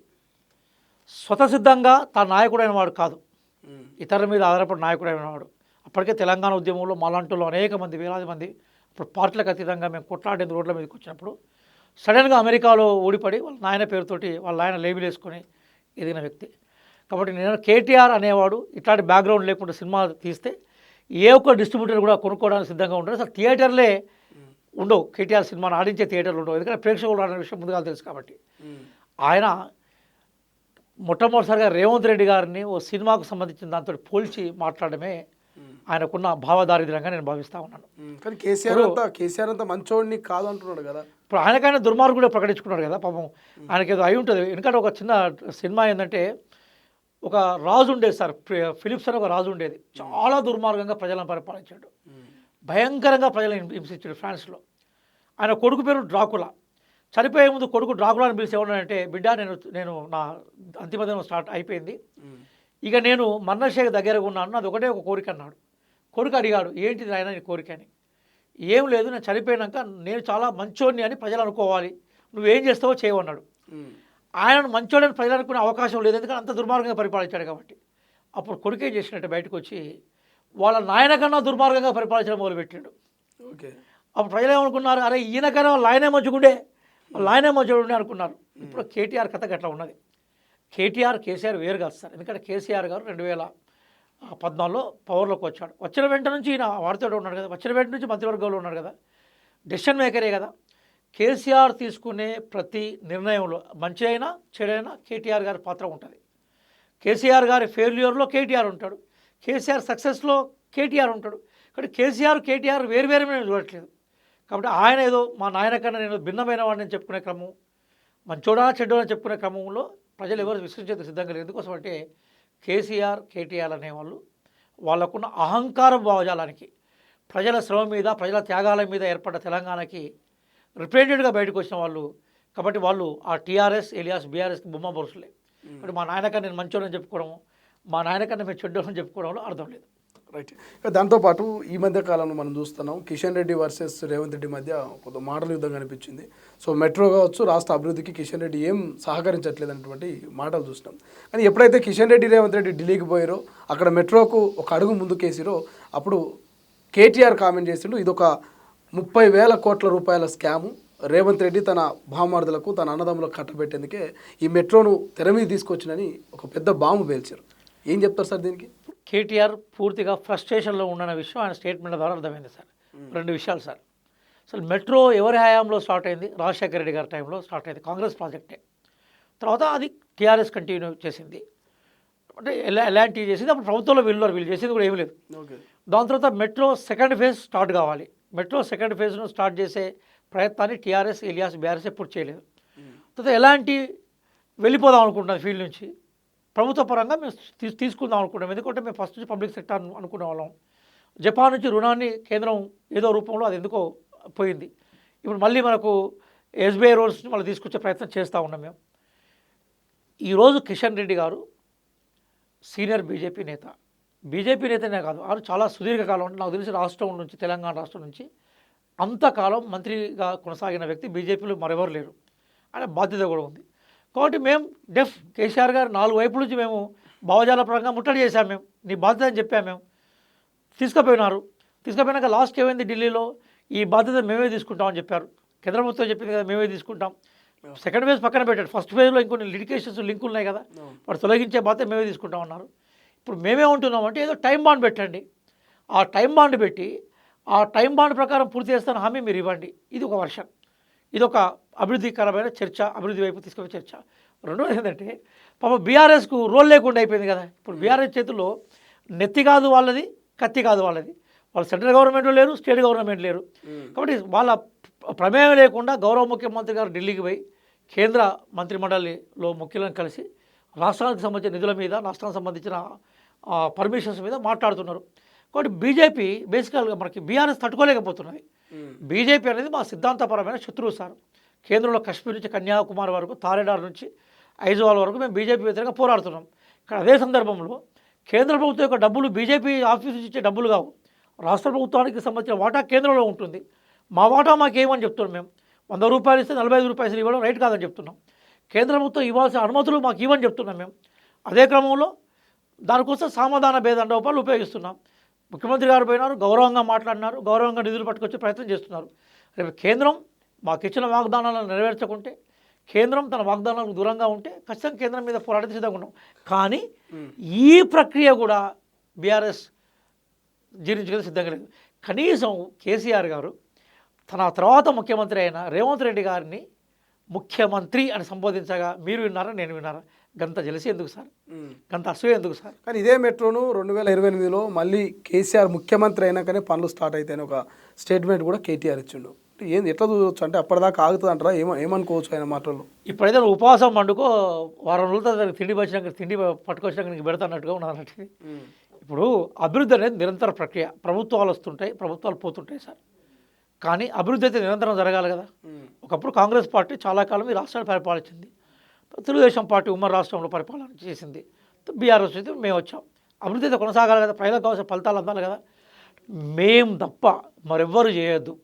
స్వతసిద్ధంగా తన నాయకుడైన వాడు కాదు, ఇతరుల మీద ఆధారపడి నాయకుడైన వాడు. అప్పటికే తెలంగాణ ఉద్యమంలో మాలాంటిలో అనేక మంది, వేలాది మంది ఇప్పుడు పార్టీలకు అతీతంగా మేము కొట్లాడేందుకు రోడ్ల మీదకి వచ్చినప్పుడు సడన్గా అమెరికాలో ఓడిపడి వాళ్ళ నాయన పేరుతోటి వాళ్ళ నాయన లేబుల్ వేసుకొని ఎదిగిన వ్యక్తి. కాబట్టి నేను కేటీఆర్ అనేవాడు ఇట్లాంటి బ్యాక్గ్రౌండ్ లేకుండా సినిమా తీస్తే ఏ ఒక్క డిస్ట్రిబ్యూటర్ కూడా కొనుక్కోవడానికి సిద్ధంగా ఉంటారు. అసలు థియేటర్లే ఉండవు, కేటీఆర్ సినిమాను ఆడించే థియేటర్లు ఉండవు, ఎందుకంటే ప్రేక్షకులు ఆడిన విషయం ముందుగా తెలుసు. కాబట్టి ఆయన మొట్టమొదటిసారిగా రేవంత్ రెడ్డి గారిని ఓ సినిమాకు సంబంధించిన దాంతో పోల్చి మాట్లాడమే ఆయనకున్న భావదారిద్ర్యంగా నేను భావిస్తూ ఉన్నాను. కానీ కేసీఆర్ అంతా మంచోడిని కాదు అంటున్నాడు కదా. ఇప్పుడు ఆయనకైనా దుర్మార్గుడే ప్రకటించుకున్నాడు కదా పాపం. ఆయనకి ఏదో అయి ఉంటుంది. ఎందుకంటే ఒక చిన్న సినిమా ఏంటంటే, ఒక రాజు ఉండేది సార్, ఫిలిప్స్ అని ఒక రాజు ఉండేది, చాలా దుర్మార్గంగా ప్రజలను పరిపాలించాడు, భయంకరంగా ప్రజలను హింసించాడు ఫ్రాన్స్లో. ఆయన కొడుకు పేరు డ్రాకులా. చనిపోయే ముందు కొడుకు డ్రాకులాని పిలిచి ఏమన్నాడంటే, బిడ్డ నేను నా అంతిమ దినం స్టార్ట్ అయిపోయింది, ఇక నేను మరణశేఖ దగ్గరగా ఉన్నాను, అది ఒకటే ఒక కోరిక అన్నాడు. కొడుకు అడిగాడు, ఏంటిది ఆయన నీ కోరిక అని. ఏం లేదు, నేను చనిపోయినాక నేను చాలా మంచోడిని అని ప్రజలు అనుకోవాలి, నువ్వేం చేస్తావో చేయమన్నాడు. ఆయనను మంచోడని ప్రజలు అనుకునే అవకాశం లేదు, ఎందుకంటే అంత దుర్మార్గంగా పరిపాలించాడు కాబట్టి. అప్పుడు కొడుకేం చేసినట్టు బయటకు వచ్చి వాళ్ళ నాయన కన్నా దుర్మార్గంగా పరిపాలించడం మొదలుపెట్టాడు. ఓకే. అప్పుడు ప్రజలు ఏమనుకున్నారు, అరే ఈయనకన్నా వాళ్ళ ఆయనే మంచుకుండే, వాళ్ళ ఆయనే మంచోడుండే అనుకున్నారు. ఇప్పుడు కేటీఆర్ కథ గట్లా ఉన్నది. కేసీఆర్ వేరు కాదు సార్. ఎందుకంటే కేసీఆర్ గారు 2014లో పవర్లోకి వచ్చాడు. వచ్చిన వెంట నుంచి ఈయన వాడితో ఉన్నాడు కదా, వచ్చిన వెంట నుంచి మంత్రివర్గంలో ఉన్నాడు కదా, డెసిషన్ మేకరే కదా. కేసీఆర్ తీసుకునే ప్రతి నిర్ణయంలో మంచి అయినా చెడైనా కేటీఆర్ గారి పాత్ర ఉంటుంది. కేసీఆర్ గారి ఫెయిల్యూర్లో కేటీఆర్ ఉంటాడు, కేసీఆర్ సక్సెస్లో కేటీఆర్ ఉంటాడు. కాబట్టి కేటీఆర్ వేరు మేము చూడట్లేదు. కాబట్టి ఆయన ఏదో మా నాయన కన్నా నేను భిన్నమైన వాడిని చెప్పుకునే క్రమం, మంచోడా చెడ్డోడా చెప్పుకునే క్రమంలో ప్రజలు ఎవరు విశ్వసించేందుకు సిద్ధంగా లేదు. ఎందుకోసం అంటే కేటీఆర్ అనేవాళ్ళు వాళ్ళకున్న అహంకార భావజాలానికి, ప్రజల శ్రమ మీద, ప్రజల త్యాగాల మీద ఏర్పడ్డ తెలంగాణకి రిప్రజెంటేటివ్గా బయటకు వచ్చిన వాళ్ళు. కాబట్టి వాళ్ళు ఆ టీఆర్ఎస్ ఎలియాస్ బీఆర్ఎస్కి బొమ్మ బొరుసులే. కాబట్టి మా నాయనకన్నా నేను మంచోడని చెప్పుకోవడం, మా నాయనకన్నా మేము చెడ్డోడని చెప్పుకోవడంలో అర్థం లేదు. రైట్. దాంతోపాటు ఈ మధ్య కాలంలో మనం చూస్తున్నాం కిషన్ రెడ్డి వర్సెస్ రేవంత్ రెడ్డి మధ్య కొంత మాటల యుద్ధం కనిపించింది. సో మెట్రో కావచ్చు, రాష్ట్ర అభివృద్ధికి కిషన్ రెడ్డి ఏం సహకరించట్లేదు అనేటువంటి మాటలు చూసినాం. కానీ ఎప్పుడైతే కిషన్ రెడ్డి రేవంత్ రెడ్డి ఢిల్లీకి పోయారో, అక్కడ మెట్రోకు ఒక అడుగు ముందుకేసిరో, అప్పుడు కేటీఆర్ కామెంట్ చేసిండు, ఇదొక 30,000 కోట్ల రూపాయల స్కాము, రేవంత్ రెడ్డి తన భామార్దులకు తన అన్నదమ్ములకు కట్టబెట్టేందుకే ఈ మెట్రోను తెర మీద తీసుకొచ్చినని ఒక పెద్ద బాంబు పేల్చారు. ఏం చెప్తారు సార్ దీనికి? కేటీఆర్ పూర్తిగా ఫ్రస్ట్రేషన్లో ఉన్న విషయం ఆయన స్టేట్మెంట్ ద్వారా అర్థమైంది సార్. 2 విషయాలు సార్. అసలు మెట్రో ఎవరి హయాంలో స్టార్ట్ అయింది? రాజశేఖర రెడ్డి గారి టైంలో స్టార్ట్ అయింది, కాంగ్రెస్ ప్రాజెక్టే. తర్వాత అది టీఆర్ఎస్ కంటిన్యూ చేసింది, అంటే ఎలాంటివి చేసింది. అప్పుడు ప్రభుత్వంలో వీళ్ళు చేసింది కూడా ఏమీ లేదు. దాని తర్వాత మెట్రో సెకండ్ ఫేజ్ స్టార్ట్ కావాలి. మెట్రో సెకండ్ ఫేజ్ను స్టార్ట్ చేసే ప్రయత్నాన్ని టీఆర్ఎస్ ఎలియాస్ బీఆర్ఎస్ ఎప్పుడు చేయలేదు. తర్వాత ఎలాంటి వెళ్ళిపోదాం అనుకుంటున్నాం ఫీల్డ్ నుంచి, ప్రభుత్వ పరంగా మేము తీసుకుందాం అనుకున్నాం. ఎందుకంటే మేము ఫస్ట్ నుంచి పబ్లిక్ సెక్టర్ అనుకునే వాళ్ళం. జపాన్ నుంచి రుణాన్ని కేంద్రం ఏదో రూపంలో అది ఎందుకో పోయింది. ఇప్పుడు మళ్ళీ మనకు ఎస్బీఐ రూల్స్ని మళ్ళీ తీసుకొచ్చే ప్రయత్నం చేస్తూ ఉన్నాం మేము. ఈరోజు కిషన్ రెడ్డి గారు సీనియర్ బీజేపీ నేత. బీజేపీ నేతనే కాదు, వారు చాలా సుదీర్ఘకాలం అంటే నాకు తెలిసి రాష్ట్రం నుంచి, తెలంగాణ రాష్ట్రం నుంచి అంతకాలం మంత్రిగా కొనసాగిన వ్యక్తి బీజేపీలో మరెవరు లేరు. ఆయన బాధ్యత కూడా ఉంది. కాబట్టి మేము కేసీఆర్ గారు 4 వైపుల నుంచి మేము భావజాల పరంగా ముట్టడి చేశాం. మేము నీ బాధ్యత అని చెప్పాము. మేము తీసుకుపోయినాక లాస్ట్ ఏమైంది, ఢిల్లీలో ఈ బాధ్యత మేమే తీసుకుంటామని చెప్పారు. కేంద్ర ప్రభుత్వం చెప్పింది కదా మేమే తీసుకుంటాం. సెకండ్ ఫేజ్ పక్కన పెట్టాడు, ఫస్ట్ ఫేజ్లో ఇంకొన్ని లిటికేషన్స్ లింకులు ఉన్నాయి కదా, వాడు తొలగించే బాధ్యత మేమే తీసుకుంటామన్నారు. ఇప్పుడు మేమేమంటున్నామంటే ఏదో టైం బాండ్ పెట్టండి, ఆ టైం బాండ్ పెట్టి ఆ టైం బాండ్ ప్రకారం పూర్తి చేస్తాను హామీ మీరు ఇవ్వండి. ఇది ఒక వర్షన్, ఇది ఒక అభివృద్ధికరమైన చర్చ, అభివృద్ధి వైపు తీసుకునే చర్చ. రెండోది ఏంటంటే పాప బీఆర్ఎస్కు రోల్ లేకుండా అయిపోయింది కదా. ఇప్పుడు బీఆర్ఎస్ చేతుల్లో నెత్తి కాదు వాళ్ళది, కత్తి కాదు వాళ్ళది. వాళ్ళు సెంట్రల్ గవర్నమెంట్లో లేరు, స్టేట్ గవర్నమెంట్ లేరు. కాబట్టి వాళ్ళ ప్రమేయం లేకుండా గౌరవ ముఖ్యమంత్రి గారు ఢిల్లీకి పోయి కేంద్ర మంత్రిమండలిలో ముఖ్యులను కలిసి రాష్ట్రానికి సంబంధించిన నిధుల మీద, రాష్ట్రానికి సంబంధించిన పర్మిషన్స్ మీద మాట్లాడుతున్నారు. కాబట్టి బీజేపీ బేసికల్గా మనకి బీఆర్ఎస్ తట్టుకోలేకపోతున్నది. బీజేపీ అనేది మా సిద్ధాంతపరమైన శత్రువు సార్. కేంద్రంలో కశ్మీర్ నుంచి కన్యాకుమారి వరకు, తారేడార్ నుంచి ఐజ్వాల్ వరకు మేము బీజేపీ వ్యతిరేకంగా పోరాడుతున్నాం. ఇక్కడ అదే సందర్భంలో కేంద్ర ప్రభుత్వం యొక్క డబ్బులు బీజేపీ ఆఫీస్ నుంచి ఇచ్చే డబ్బులు కావు, రాష్ట్ర ప్రభుత్వానికి సంబంధించిన వాటా కేంద్రంలో ఉంటుంది. మా వాటా మాకేమని చెప్తున్నాం. మేము 100 రూపాయలు ఇస్తే 45 రూపాయలు ఇవ్వడం రైట్ కాదని చెప్తున్నాం. కేంద్ర ప్రభుత్వం ఇవ్వాల్సిన అనుమతులు మాకు ఇవ్వని చెప్తున్నాం మేము. అదే క్రమంలో దానికోసం సామాధాన భేదండోపాలు ఉపయోగిస్తున్నాం. ముఖ్యమంత్రి గారు పోయినారు, గౌరవంగా మాట్లాడినారు, గౌరవంగా నిధులు పట్టుకొచ్చే ప్రయత్నం చేస్తున్నారు. రేపు కేంద్రం మాకు ఇచ్చిన వాగ్దానాలను నెరవేర్చకుంటే, కేంద్రం తన వాగ్దానాలకు దూరంగా ఉంటే ఖచ్చితంగా కేంద్రం మీద పోరాటం సిద్ధంగా ఉన్నాం. కానీ ఈ ప్రక్రియ కూడా బీఆర్ఎస్ జీర్ణించుకుని సిద్ధంగా లేదు. కనీసం కేసీఆర్ గారు తన తర్వాత ముఖ్యమంత్రి అయిన రేవంత్ రెడ్డి గారిని ముఖ్యమంత్రి అని సంబోధించగా మీరు విన్నారా, నేను విన్నారా? గంత జలసి ఎందుకు సార్, గంత అసూయ ఎందుకు సార్? కానీ ఇదే మెట్రోను 2028లో మళ్ళీ కేసీఆర్ ముఖ్యమంత్రి అయినాకనే పనులు స్టార్ట్ అవుతాయని ఒక స్టేట్మెంట్ కూడా కేటీఆర్ ఇచ్చిండు. ఏంది, ఎట్లా చూడవచ్చు? అంటే అప్పటిదాకా ఆగుతుంది అంటారా? ఏమనుకోవచ్చు ఆయన మాటల్లో? ఇప్పుడైతే నువ్వు ఉపవాసం పండుకో, వారం రోజులతో తిండి వచ్చినాక, తిండి పట్టుకొచ్చినాక నీకు పెడతాన్నట్టుగా ఉన్నది. ఇప్పుడు అభివృద్ధి అనేది నిరంతర ప్రక్రియ. ప్రభుత్వాలు వస్తుంటాయి, ప్రభుత్వాలు పోతుంటాయి సార్. కానీ అభివృద్ధి అయితే నిరంతరం జరగాలి కదా. ఒకప్పుడు కాంగ్రెస్ పార్టీ చాలా కాలం ఈ రాష్ట్రాన్ని పరిపాలించింది. తెలుగుదేశం పార్టీ ఉమ్మడి రాష్ట్రంలో పరిపాలన చేసింది. బీఆర్ఎస్ అయితే మేము వచ్చాం. అభివృద్ధి అయితే కొనసాగాలి కదా, ప్రజలకు కావాల్సిన ఫలితాలు అందాలి కదా. మేము తప్ప మరెవ్వరు చేయొద్దు,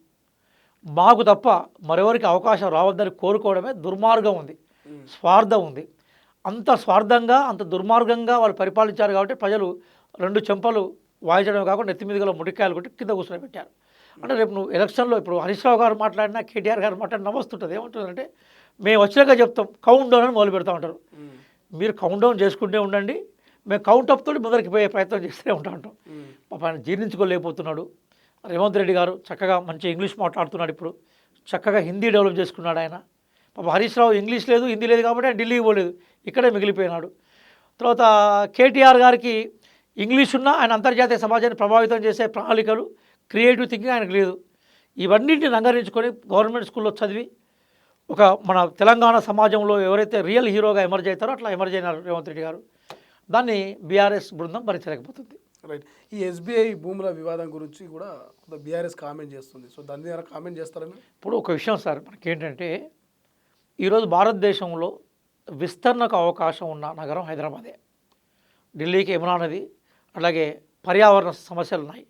మాకు తప్ప మరెవరికి అవకాశం రావద్దని కోరుకోవడమే దుర్మార్గం ఉంది, స్వార్థం ఉంది. అంత స్వార్థంగా, అంత దుర్మార్గంగా వాళ్ళు పరిపాలించారు. కాబట్టి ప్రజలు 2 చెంపలు వాయించడమే కాకుండా నెత్తి మీదుగా ముడికాయలు కొట్టి కింద కూర్చొని పెట్టారు. అంటే రేపు నువ్వు ఎలక్షన్లో ఇప్పుడు హరీష్ రావు గారు మాట్లాడినా, కేటీఆర్ గారు మాట్లాడినా నమస్తుంటుంది. ఏమంటుందంటే మేము వచ్చినాక చెప్తాం, కౌంట్ డౌన్ అని మొదలు పెడతా ఉంటారు. మీరు కౌంట్ డౌన్ చేసుకుంటూ ఉండండి, మేము కౌంట్ అప్ తోటి ముందరికి పోయే ప్రయత్నం చేస్తూనే ఉంటాం. పాప ఆయన జీర్ణించుకోలేకపోతున్నాడు. రేవంత్ రెడ్డి గారు చక్కగా మంచి ఇంగ్లీష్ మాట్లాడుతున్నాడు. ఇప్పుడు చక్కగా హిందీ డెవలప్ చేసుకున్నాడు ఆయన. పాప హరీష్ రావు ఇంగ్లీష్ లేదు, హిందీ లేదు కాబట్టి ఆయన ఢిల్లీకి పోలేదు, ఇక్కడే మిగిలిపోయినాడు. తర్వాత కేటీఆర్ గారికి ఇంగ్లీష్ ఉన్నా ఆయన అంతర్జాతీయ సమాజాన్ని ప్రభావితం చేసే ప్రణాళికలు, క్రియేటివ్ థింకింగ్ ఆయనకు లేదు. ఇవన్నింటిని రంగరించుకొని గవర్నమెంట్ స్కూల్లో చదివి ఒక మన తెలంగాణ సమాజంలో ఎవరైతే రియల్ హీరోగా ఎమర్జ్ అవుతారో అట్లా ఎమర్జ్ అయినారు రేవంత్ రెడ్డి గారు. దాన్ని బీఆర్ఎస్ బృందం భరించలేకపోతుంది. రైట్. ఈ ఎస్బీఐ భూముల వివాదం గురించి కూడా బీఆర్ఎస్ కామెంట్ చేస్తుంది. సో దాని మీద కామెంట్ చేస్తారా మీరు? ఇప్పుడు ఒక విషయం సార్, మనకేంటంటే ఈరోజు భారతదేశంలో విస్తరణకు అవకాశం ఉన్న నగరం హైదరాబాదే. ఢిల్లీకి యమునా నది, అలాగే పర్యావరణ సమస్యలు ఉన్నాయి.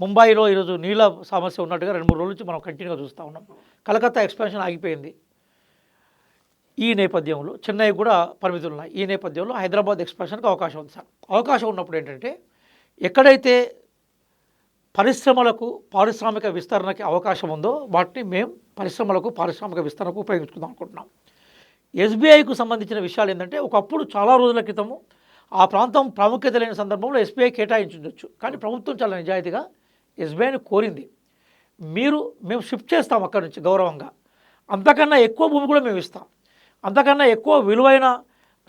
ముంబైలో ఈరోజు నీళ్ళ సమస్య ఉన్నట్టుగా 2-3 రోజుల నుంచి మనం కంటిన్యూగా చూస్తూ ఉన్నాం. కలకత్తా ఎక్స్పాన్షన్ ఆగిపోయింది. ఈ నేపథ్యంలో చెన్నై కూడా పరిమితులు ఉన్నాయి. ఈ నేపథ్యంలో హైదరాబాద్ ఎక్స్పాన్షన్కి అవకాశం ఉంది సార్. అవకాశం ఉన్నప్పుడు ఏంటంటే ఎక్కడైతే పరిశ్రమలకు, పారిశ్రామిక విస్తరణకి అవకాశం ఉందో వాటిని మేము పరిశ్రమలకు, పారిశ్రామిక విస్తరణకు ఉపయోగించుకుందాం అనుకుంటున్నాం. ఎస్బీఐకు సంబంధించిన విషయాలు ఏంటంటే ఒకప్పుడు చాలా రోజుల క్రితము ఆ ప్రాంతం ప్రాముఖ్యత లేని సందర్భంలో ఎస్బీఐ కేటాయించవచ్చు. కానీ ప్రభుత్వం చాలా నిజాయితీగా ఎస్బీఐని కోరింది, మేము షిఫ్ట్ చేస్తాం అక్కడి నుంచి గౌరవంగా, అంతకన్నా ఎక్కువ భూమి కూడా మేము ఇస్తాం, అంతకన్నా ఎక్కువ విలువైన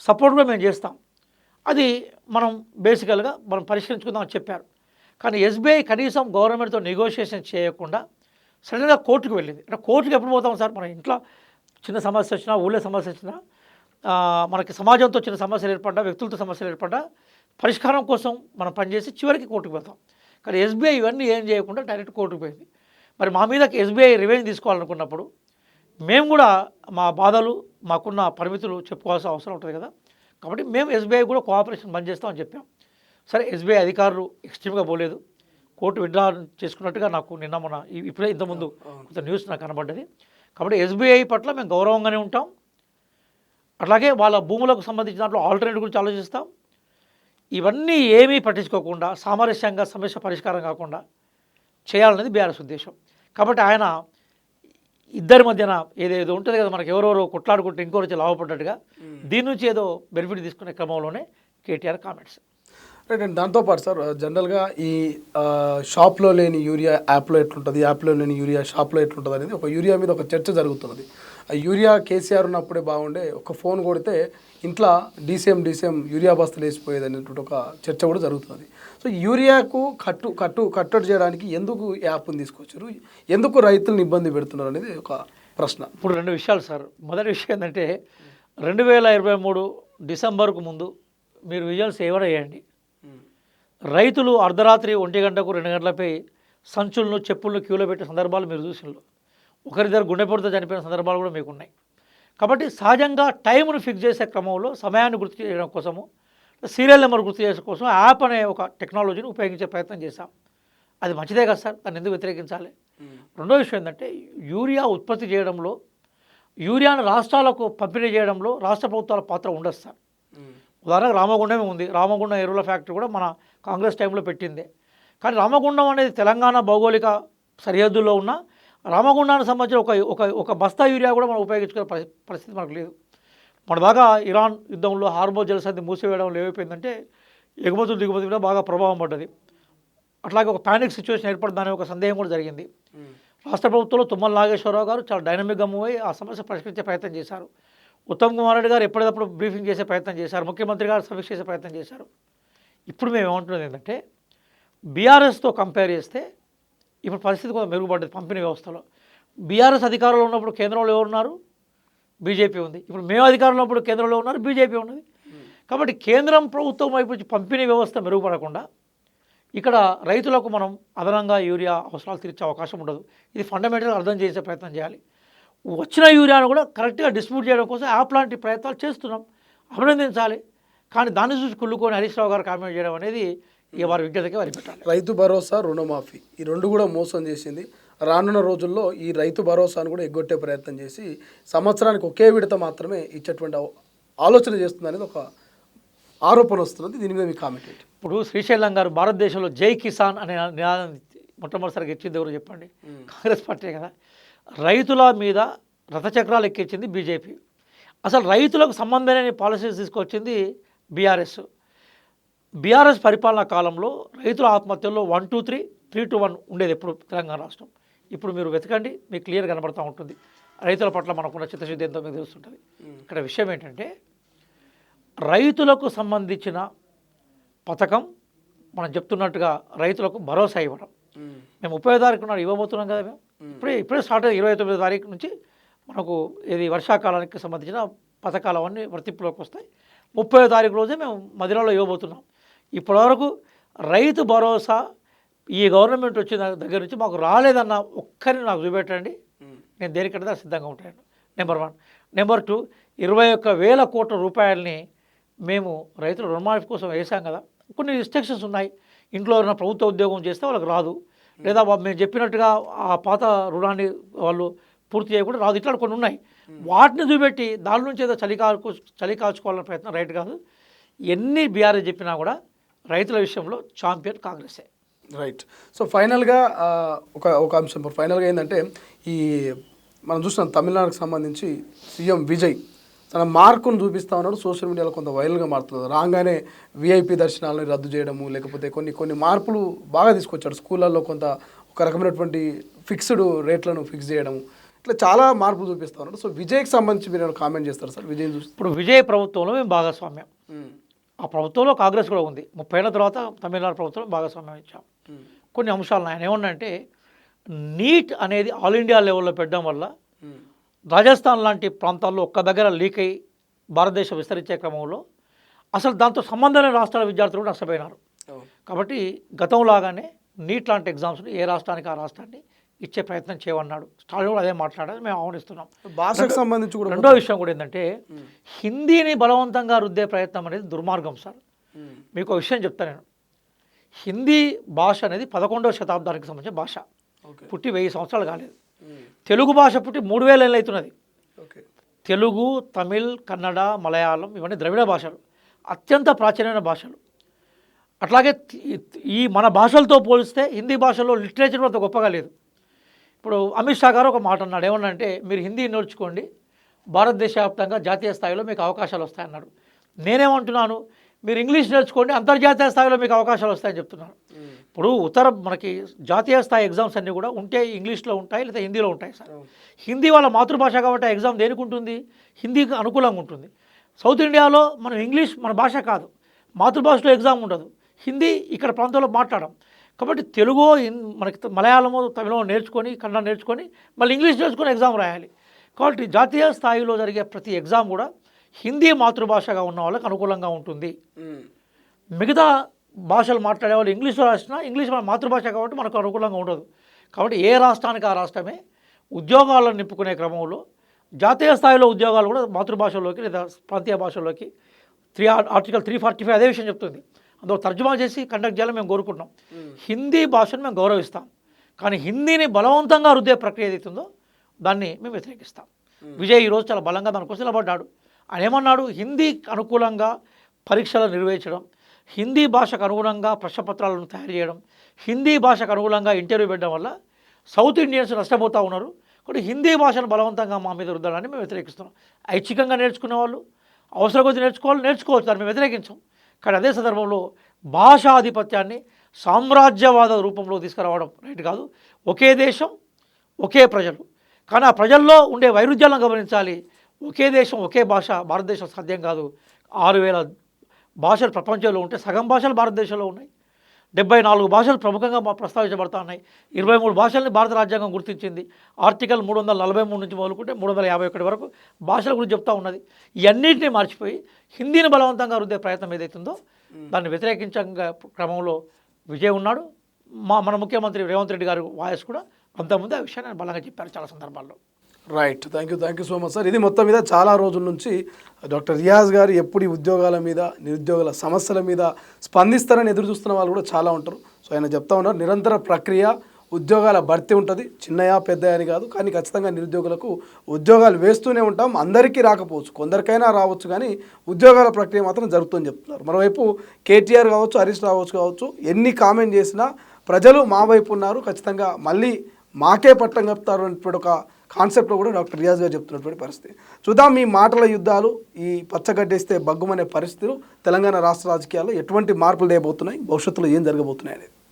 సపోర్ట్ కూడా మేము చేస్తాం, అది మనం బేసికల్గా మనం పరిష్కరించుకుందామని చెప్పారు. కానీ ఎస్బీఐ కనీసం గవర్నమెంట్తో నెగోషియేషన్ చేయకుండా సడన్గా కోర్టుకు వెళ్ళింది. అంటే కోర్టుకు ఎప్పుడు పోతాం సార్? మన ఇంట్లో చిన్న సమస్య వచ్చినా, ఊళ్ళో సమస్య వచ్చినా, మనకి సమాజంతో చిన్న సమస్యలు ఏర్పడ్డా, వ్యక్తులతో సమస్యలు ఏర్పడ్డా పరిష్కారం కోసం మనం పనిచేసి చివరికి కోర్టుకు వెళ్తాం. కానీ ఎస్బీఐ ఇవన్నీ ఏం చేయకుండా డైరెక్ట్ కోర్టుకు పోయింది. మరి మా మీదకి ఎస్బీఐ రివెంజ్ తీసుకోవాలనుకున్నప్పుడు మేము కూడా మా బాధలు మాకున్న పరిమితులు చెప్పుకోవాల్సిన అవసరం ఉంటుంది కదా. కాబట్టి మేము ఎస్బీఐ కూడా కోఆపరేషన్ బంద్ చేస్తామని చెప్పాం. సరే, ఎస్బీఐ అధికారులు ఎక్స్ట్రీమ్గా పోలేదు, కోర్టు విత్డ్రా చేసుకున్నట్టుగా నాకు నిన్న మొన్న ఇప్పుడే ఇంతకుముందు కొంత న్యూస్ నాకు కనబడ్డది. కాబట్టి ఎస్బీఐ పట్ల మేము గౌరవంగానే ఉంటాం. అట్లాగే వాళ్ళ భూములకు సంబంధించిన దాంట్లో ఆల్టర్నేటివ్ గురించి ఆలోచిస్తాం. ఇవన్నీ ఏమీ పట్టించుకోకుండా సామరస్యంగా సమస్య పరిష్కారం కాకుండా చేయాలనేది బీఆర్ఎస్ ఉద్దేశం. కాబట్టి ఆయన ఇద్దరి మధ్యన ఏదేదో ఉంటుంది కదా, మనకు ఎవరెవరో కొట్లాడుకుంటే ఇంకో వచ్చి లాభపడ్డట్టుగా దీని నుంచి ఏదో బెనిఫిట్ తీసుకునే క్రమంలోనే కేటీఆర్ కామెంట్స్. రైట్ అండి. దాంతోపాటు సార్, జనరల్గా ఈ షాప్లో లేని యూరియా యాప్లో ఎట్లుంటుంది, యాప్లో లేని యూరియా షాప్లో ఎట్లుంటుంది అనేది ఒక యూరియా మీద ఒక చర్చ జరుగుతున్నది. ఆ యూరియా కేసీఆర్ ఉన్నప్పుడే బాగుండే, ఒక ఫోన్ కొడితే ఇంట్లో డీసీఎం యూరియా బస్తాలు వేసిపోయేది అనేటువంటి ఒక చర్చ కూడా జరుగుతుంది. సో యూరియాకు కట్టడి చేయడానికి ఎందుకు యాప్ని తీసుకొచ్చారు, ఎందుకు రైతులను ఇబ్బంది పెడుతున్నారు అనేది ఒక ప్రశ్న. ఇప్పుడు రెండు విషయాలు సార్. మొదటి విషయం ఏంటంటే 2023 డిసెంబర్కు ముందు మీరు విజువల్స్ ఏమైనా వేయండి, రైతులు అర్ధరాత్రి 1 గంటకు 2 గంటలపై సంచులను చెప్పులను క్యూలో పెట్టే సందర్భాలు మీరు చూసినారు. ఒకరిద్దరు గుండెపోటుతో చనిపోయిన సందర్భాలు కూడా మీకు ఉన్నాయి. కాబట్టి సహజంగా టైంను ఫిక్స్ చేసే క్రమంలో సమయాన్ని గుర్తు చేయడం కోసము, సీరియల్ నెంబర్ గుర్తు చేసే కోసం యాప్ అనే ఒక టెక్నాలజీని ఉపయోగించే ప్రయత్నం చేశాం. అది మంచిదే కదా సార్, దాన్ని ఎందుకు వ్యతిరేకించాలి? రెండో విషయం ఏంటంటే యూరియా ఉత్పత్తి చేయడంలో, యూరియాను రాష్ట్రాలకు పంపిణీ చేయడంలో రాష్ట్ర ప్రభుత్వాల పాత్ర ఉండదు సార్. ఉదాహరణకు రామగుండమే ఉంది. రామగుండం ఎరువుల ఫ్యాక్టరీ కూడా మన కాంగ్రెస్ టైంలో పెట్టిందే. కానీ రామగుండం అనేది తెలంగాణ భౌగోళిక సరిహద్దుల్లో ఉన్న రామగుండానికి సంబంధించిన ఒక బస్తా యూరియా కూడా మనం ఉపయోగించుకునే పరిస్థితి మనకు లేదు. మన దాకా ఇరాన్ యుద్ధంలో హార్మోజ్ జలసంధి మూసివేయడంలో ఏమైపోయిందంటే ఎగుమతులు దిగుమతులు కూడా బాగా ప్రభావం పడ్డది. అట్లాగే ఒక ప్యానిక్ సిచ్యువేషన్ ఏర్పడదనే ఒక సందేహం కూడా జరిగింది. రాష్ట్ర ప్రభుత్వంలో తుమ్మల నాగేశ్వరరావు గారు చాలా డైనమిక్గా మూవ్ అయ్యి ఆ సమస్య పరిష్కరించే ప్రయత్నం చేశారు. ఉత్తమ్ కుమార్ రెడ్డి గారు ఎప్పటికప్పుడు బ్రీఫింగ్ చేసే ప్రయత్నం చేశారు. ముఖ్యమంత్రి గారు సమీక్ష చేసే ప్రయత్నం చేశారు. ఇప్పుడు మేము ఏమంటున్నది ఏంటంటే, బీఆర్ఎస్తో కంపేర్ చేస్తే ఇప్పుడు పరిస్థితి కొంత మెరుగుపడ్డది పంపిణీ వ్యవస్థలో. బీఆర్ఎస్ అధికారంలో ఉన్నప్పుడు కేంద్రంలో ఎవరున్నారు? బీజేపీ ఉంది. ఇప్పుడు మేము అధికారంలో ఉన్నప్పుడు కేంద్రంలో ఉన్నారు, బీజేపీ ఉన్నది. కాబట్టి కేంద్రం ప్రభుత్వం వైపు నుంచి పంపిణీ వ్యవస్థ మెరుగుపడకుండా ఇక్కడ రైతులకు మనం అదనంగా యూరియా అవసరాలు తీర్చే అవకాశం ఉండదు. ఇది ఫండమెంటల్గా అర్థం చేసే ప్రయత్నం చేయాలి. వచ్చిన యూరియాను కూడా కరెక్ట్గా డిస్ట్రిబ్యూట్ చేయడం కోసం యాప్ లాంటి ప్రయత్నాలు చేస్తున్నాం, అభినందించాలి. కానీ దాన్ని చూసి కుళ్ళుకొని హరీష్ రావు గారు కామెంట్ చేయడం అనేది వారి విజ్ఞతకి వారి పెట్టాలి. రైతు భరోసా, రుణమాఫీ ఈ రెండు కూడా మోసం చేసింది. రానున్న రోజుల్లో ఈ రైతు భరోసాను కూడా ఎగ్గొట్టే ప్రయత్నం చేసి సంవత్సరానికి ఒకే విడత మాత్రమే ఇచ్చేటువంటి ఆలోచన చేస్తుంది అనేది ఒక ఆరోపణ వస్తున్నది. దీని మీద మీ కామెంట్ ఏంటి? ఇప్పుడు శ్రీశైలం గారు భారతదేశంలో జై కిసాన్ అనే నినాదం మొట్టమొదటిసారిగా ఇచ్చింది ఎవరు చెప్పండి? కాంగ్రెస్ పార్టీ కదా. రైతుల మీద రథచక్రాలు ఎక్కించింది బీజేపీ. అసలు రైతులకు సంబంధం లేని పాలసీస్ తీసుకొచ్చింది బీఆర్ఎస్ పరిపాలనా కాలంలో రైతుల ఆత్మహత్యల్లో 1 to 3, 3 to 1 ఉండేది ఎప్పుడు తెలంగాణ రాష్ట్రం. ఇప్పుడు మీరు వెతకండి, మీకు క్లియర్ కనబడుతూ ఉంటుంది. రైతుల పట్ల మనకున్న చిత్తశుద్ధి ఎంతో మీకు తెలుస్తుంటుంది. ఇక్కడ విషయం ఏంటంటే, రైతులకు సంబంధించిన పథకం మనం చెప్తున్నట్టుగా రైతులకు భరోసా ఇవ్వడం. మేము 30వ తారీఖు నాడు ఇవ్వబోతున్నాం కదా. మేము ఇప్పుడే స్టార్ట్ అయ్యి 29వ తారీఖు నుంచి మనకు ఇది వర్షాకాలానికి సంబంధించిన పథకాలు అవన్నీ వర్తింపులోకి వస్తాయి. 30వ తారీఖు రోజే మేము మదిరాలో ఇవ్వబోతున్నాం. ఇప్పటివరకు రైతు భరోసా ఈ గవర్నమెంట్ వచ్చిన దగ్గర నుంచి మాకు రాలేదన్న ఒక్కరిని నాకు చూపెట్టండి, నేను దేనికంటే సిద్ధంగా ఉంటాను. నెంబర్ 1. నెంబర్ 2, 21,000 కోట్ల రూపాయలని మేము రైతుల రుణమాఫీ కోసం వేసాం కదా. కొన్ని రిస్ట్రిక్షన్స్ ఉన్నాయి. ఇంట్లో ఉన్న ప్రభుత్వ ఉద్యోగం చేస్తే వాళ్ళకి రాదు, లేదా మేము చెప్పినట్టుగా ఆ పాత రుణాన్ని వాళ్ళు పూర్తి చేయకుండా రాదు. ఇట్లా కొన్ని ఉన్నాయి. వాటిని చూపెట్టి దాని నుంచి ఏదో చలి కాల్చుకోవాలనే ప్రయత్నం రైట్ కాదు. ఎన్ని బీఆర్ఎస్ చెప్పినా కూడా రైతుల విషయంలో ఛాంపియన్ కాంగ్రెసే. రైట్. సో ఫైనల్గా ఒక అంశం ఫైనల్గా ఏంటంటే, ఈ మనం చూస్తున్నాం తమిళనాడుకు సంబంధించి సీఎం విజయ్ తన మార్కును చూపిస్తూ ఉన్నాడు. సోషల్ మీడియాలో కొంత వైరల్గా మారుతుంది. రాగానే విఐపి దర్శనాలను రద్దు చేయడము, లేకపోతే కొన్ని మార్పులు బాగా తీసుకొచ్చాడు. స్కూళ్ళల్లో ఒక రకమైనటువంటి ఫిక్స్డ్ రేట్లను ఫిక్స్ చేయడము, ఇట్లా చాలా మార్పులు చూపిస్తూ ఉన్నాడు. సో విజయ్కి సంబంధించి మీరు కామెంట్ చేస్తారు సార్? విజయ్ చూసి ఇప్పుడు విజయ్ ప్రభుత్వంలో మేము భాగస్వామ్యం, ఆ ప్రభుత్వంలో కాంగ్రెస్ కూడా ఉంది. 30 ఏళ్ల తర్వాత తమిళనాడు ప్రభుత్వం భాగస్వామ్యం ఇచ్చాం. కొన్ని అంశాలను ఆయన ఏమన్నంటే, నీట్ అనేది ఆల్ ఇండియా లెవెల్లో పెట్టడం వల్ల రాజస్థాన్ లాంటి ప్రాంతాల్లో ఒక్క దగ్గర లీక్ అయ్యి భారతదేశం విస్తరించే క్రమంలో అసలు దాంతో సంబంధం లేని రాష్ట్రాల విద్యార్థులు కూడా నష్టపోయినారు. కాబట్టి గతంలాగానే నీట్ లాంటి ఎగ్జామ్స్ని ఏ రాష్ట్రానికి ఆ రాష్ట్రాన్ని ఇచ్చే ప్రయత్నం చేయమన్నాడు. స్టాలిన్ కూడా అదే మాట్లాడారు, మేము ఆహ్వానిస్తున్నాం. భాషకు సంబంధించి కూడా రెండో విషయం కూడా ఏంటంటే హిందీని బలవంతంగా రుద్దే ప్రయత్నం అనేది దుర్మార్గం సార్. మీకు ఒక విషయం చెప్తాను నేను. హిందీ భాష అనేది 11వ శతాబ్దానికి సంబంధించిన భాష. ఓకే. పుట్టి 1000 సంవత్సరాలు కాలేదు. తెలుగు భాష పుట్టి 3000 ఏళ్ళు అవుతున్నది. ఓకే. తెలుగు, తమిళ్, కన్నడ, మలయాళం ఇవన్నీ ద్రవిడ భాషలు, అత్యంత ప్రాచీనమైన భాషలు. అట్లాగే ఈ మన భాషలతో పోలిస్తే హిందీ భాషలో లిటరేచర్ అంత గొప్పగా లేదు. ఇప్పుడు అమిత్ షా గారు ఒక మాట అన్నాడు, ఏమన్నంటే మీరు హిందీ నేర్చుకోండి, భారతదేశ వ్యాప్తంగా జాతీయ స్థాయిలో మీకు అవకాశాలు వస్తాయన్నాడు. నేనేమంటున్నాను, మీరు ఇంగ్లీష్ నేర్చుకోండి, అంతర్జాతీయ స్థాయిలో మీకు అవకాశాలు వస్తాయని చెప్తున్నాను. ఇప్పుడు మనకి జాతీయ స్థాయి ఎగ్జామ్స్ అన్నీ కూడా ఉంటే ఇంగ్లీష్లో ఉంటాయి లేదా హిందీలో ఉంటాయి సార్. హిందీ వాళ్ళ మాతృభాష కాబట్టి ఆ ఎగ్జామ్ దేనికి ఉంటుంది, హిందీకి అనుకూలంగా ఉంటుంది. సౌత్ ఇండియాలో మనం ఇంగ్లీష్ మన భాష కాదు, మాతృభాషలో ఎగ్జామ్ ఉండదు, హిందీ ఇక్కడ ప్రాంతంలో మాట్లాడడం. కాబట్టి తెలుగు, మనకి మలయాళమో తమిళమో నేర్చుకొని, కన్నడ నేర్చుకొని, మళ్ళీ ఇంగ్లీష్ నేర్చుకొని ఎగ్జామ్ రాయాలి. కాబట్టి జాతీయ స్థాయిలో జరిగే ప్రతి ఎగ్జామ్ కూడా హిందీ మాతృభాషగా ఉన్న వాళ్ళకి అనుకూలంగా ఉంటుంది. మిగతా భాషలు మాట్లాడే వాళ్ళు ఇంగ్లీష్లో రాసినా ఇంగ్లీష్ మన మాతృభాష కాబట్టి మనకు అనుకూలంగా ఉండదు. కాబట్టి ఏ రాష్ట్రానికి ఆ రాష్ట్రమే ఉద్యోగాలను నింపుకునే క్రమంలో జాతీయ స్థాయిలో ఉద్యోగాలు కూడా మాతృభాషలోకి లేదా ప్రాంతీయ భాషల్లోకి ఆర్టికల్ 345 అదే విషయం చెప్తుంది. అందులో తర్జుమా చేసి కండక్ట్ చేయాలని మేము కోరుకుంటున్నాం. హిందీ భాషను మేము గౌరవిస్తాం, కానీ హిందీని బలవంతంగా రుద్దే ప్రక్రియ ఏదైతుందో దాన్ని మేము వ్యతిరేకిస్తాం. విజయ్ ఈరోజు చాలా బలంగా దానికోసం నిలబడ్డాడు. ఆయన ఏమన్నాడు, హిందీకి అనుకూలంగా పరీక్షలు నిర్వహించడం, హిందీ భాషకు అనుగుణంగా ప్రశ్నపత్రాలను తయారు చేయడం, హిందీ భాషకు అనుగుణంగా ఇంటర్వ్యూ పెట్టడం వల్ల సౌత్ ఇండియన్స్ నష్టపోతూ ఉన్నారు. కాబట్టి హిందీ భాషను బలవంతంగా మా మీద రుద్దడాన్ని మేము వ్యతిరేకిస్తున్నాం. ఐచ్ఛికంగా నేర్చుకునే వాళ్ళు అవసరం కొద్ది నేర్చుకోవచ్చు, దాన్ని మేము వ్యతిరేకించాం. కానీ అదే సందర్భంలో భాషాధిపత్యాన్ని సామ్రాజ్యవాద రూపంలో తీసుకురావడం రైట్ కాదు. ఒకే దేశం, ఒకే ప్రజలు, కానీ ఆ ప్రజల్లో ఉండే వైరుధ్యాలను గమనించాలి. ఒకే దేశం, ఒకే భాష భారతదేశం సాధ్యం కాదు. 6000 భాషలు ప్రపంచంలో ఉంటే సగం భాషలు భారతదేశంలో ఉన్నాయి. 74 భాషలు ప్రముఖంగా ప్రస్తావించబడతా ఉన్నాయి. 23 భాషల్ని భారత రాజ్యాంగం గుర్తించింది. ఆర్టికల్ 343 నుంచి మొదలుకుంటే 351 వరకు భాషల గురించి చెప్తా ఉన్నది. ఇవన్నింటినీ మర్చిపోయి హిందీని బలవంతంగా రుద్దే ప్రయత్నం ఏదైతుందో దాన్ని వ్యతిరేకించే క్రమంలో విజయ్ ఉన్నాడు. మన ముఖ్యమంత్రి రేవంత్ రెడ్డి గారి వాయిస్ కూడా అంతకుముందు ఆ విషయాన్ని బలంగా చెప్పారు చాలా సందర్భాల్లో. Right, thank you so much sir. ఇది మొత్తం మీద చాలా రోజుల నుంచి డాక్టర్ రియాజ్ గారు ఎప్పుడు ఈ ఉద్యోగాల మీద, నిరుద్యోగుల సమస్యల మీద స్పందిస్తారని ఎదురు చూస్తున్న వాళ్ళు కూడా చాలా ఉంటారు. సో ఆయన చెప్తా ఉన్నారు, నిరంతర ప్రక్రియ, ఉద్యోగాల భర్తీ ఉంటుంది, చిన్నయా పెద్దయా అని కాదు, కానీ ఖచ్చితంగా నిరుద్యోగులకు ఉద్యోగాలు వేస్తూనే ఉంటాం. అందరికీ రాకపోవచ్చు, కొందరికైనా రావచ్చు, కానీ ఉద్యోగాల ప్రక్రియ మాత్రం జరుగుతుందని చెప్తున్నారు. మరోవైపు కేటీఆర్ కావచ్చు, హరీష్ రావు కావచ్చు, ఎన్ని కామెంట్ చేసినా ప్రజలు మా వైపు ఉన్నారు, ఖచ్చితంగా మళ్ళీ మాకే పట్టం కప్పుతారు అనేటువంటి ఒక కాన్సెప్ట్లో కూడా డాక్టర్ రియాజ్ గారు చెప్తున్నటువంటి పరిస్థితి. చూద్దాం మీ మాటల యుద్ధాలు, ఈ పచ్చగడ్డేస్తే బగ్గుమనే పరిస్థితులు తెలంగాణ రాష్ట్ర రాజకీయాల్లో ఎటువంటి మార్పులు లేబోతున్నాయి, భవిష్యత్తులో ఏం జరగబోతున్నాయి అనేది.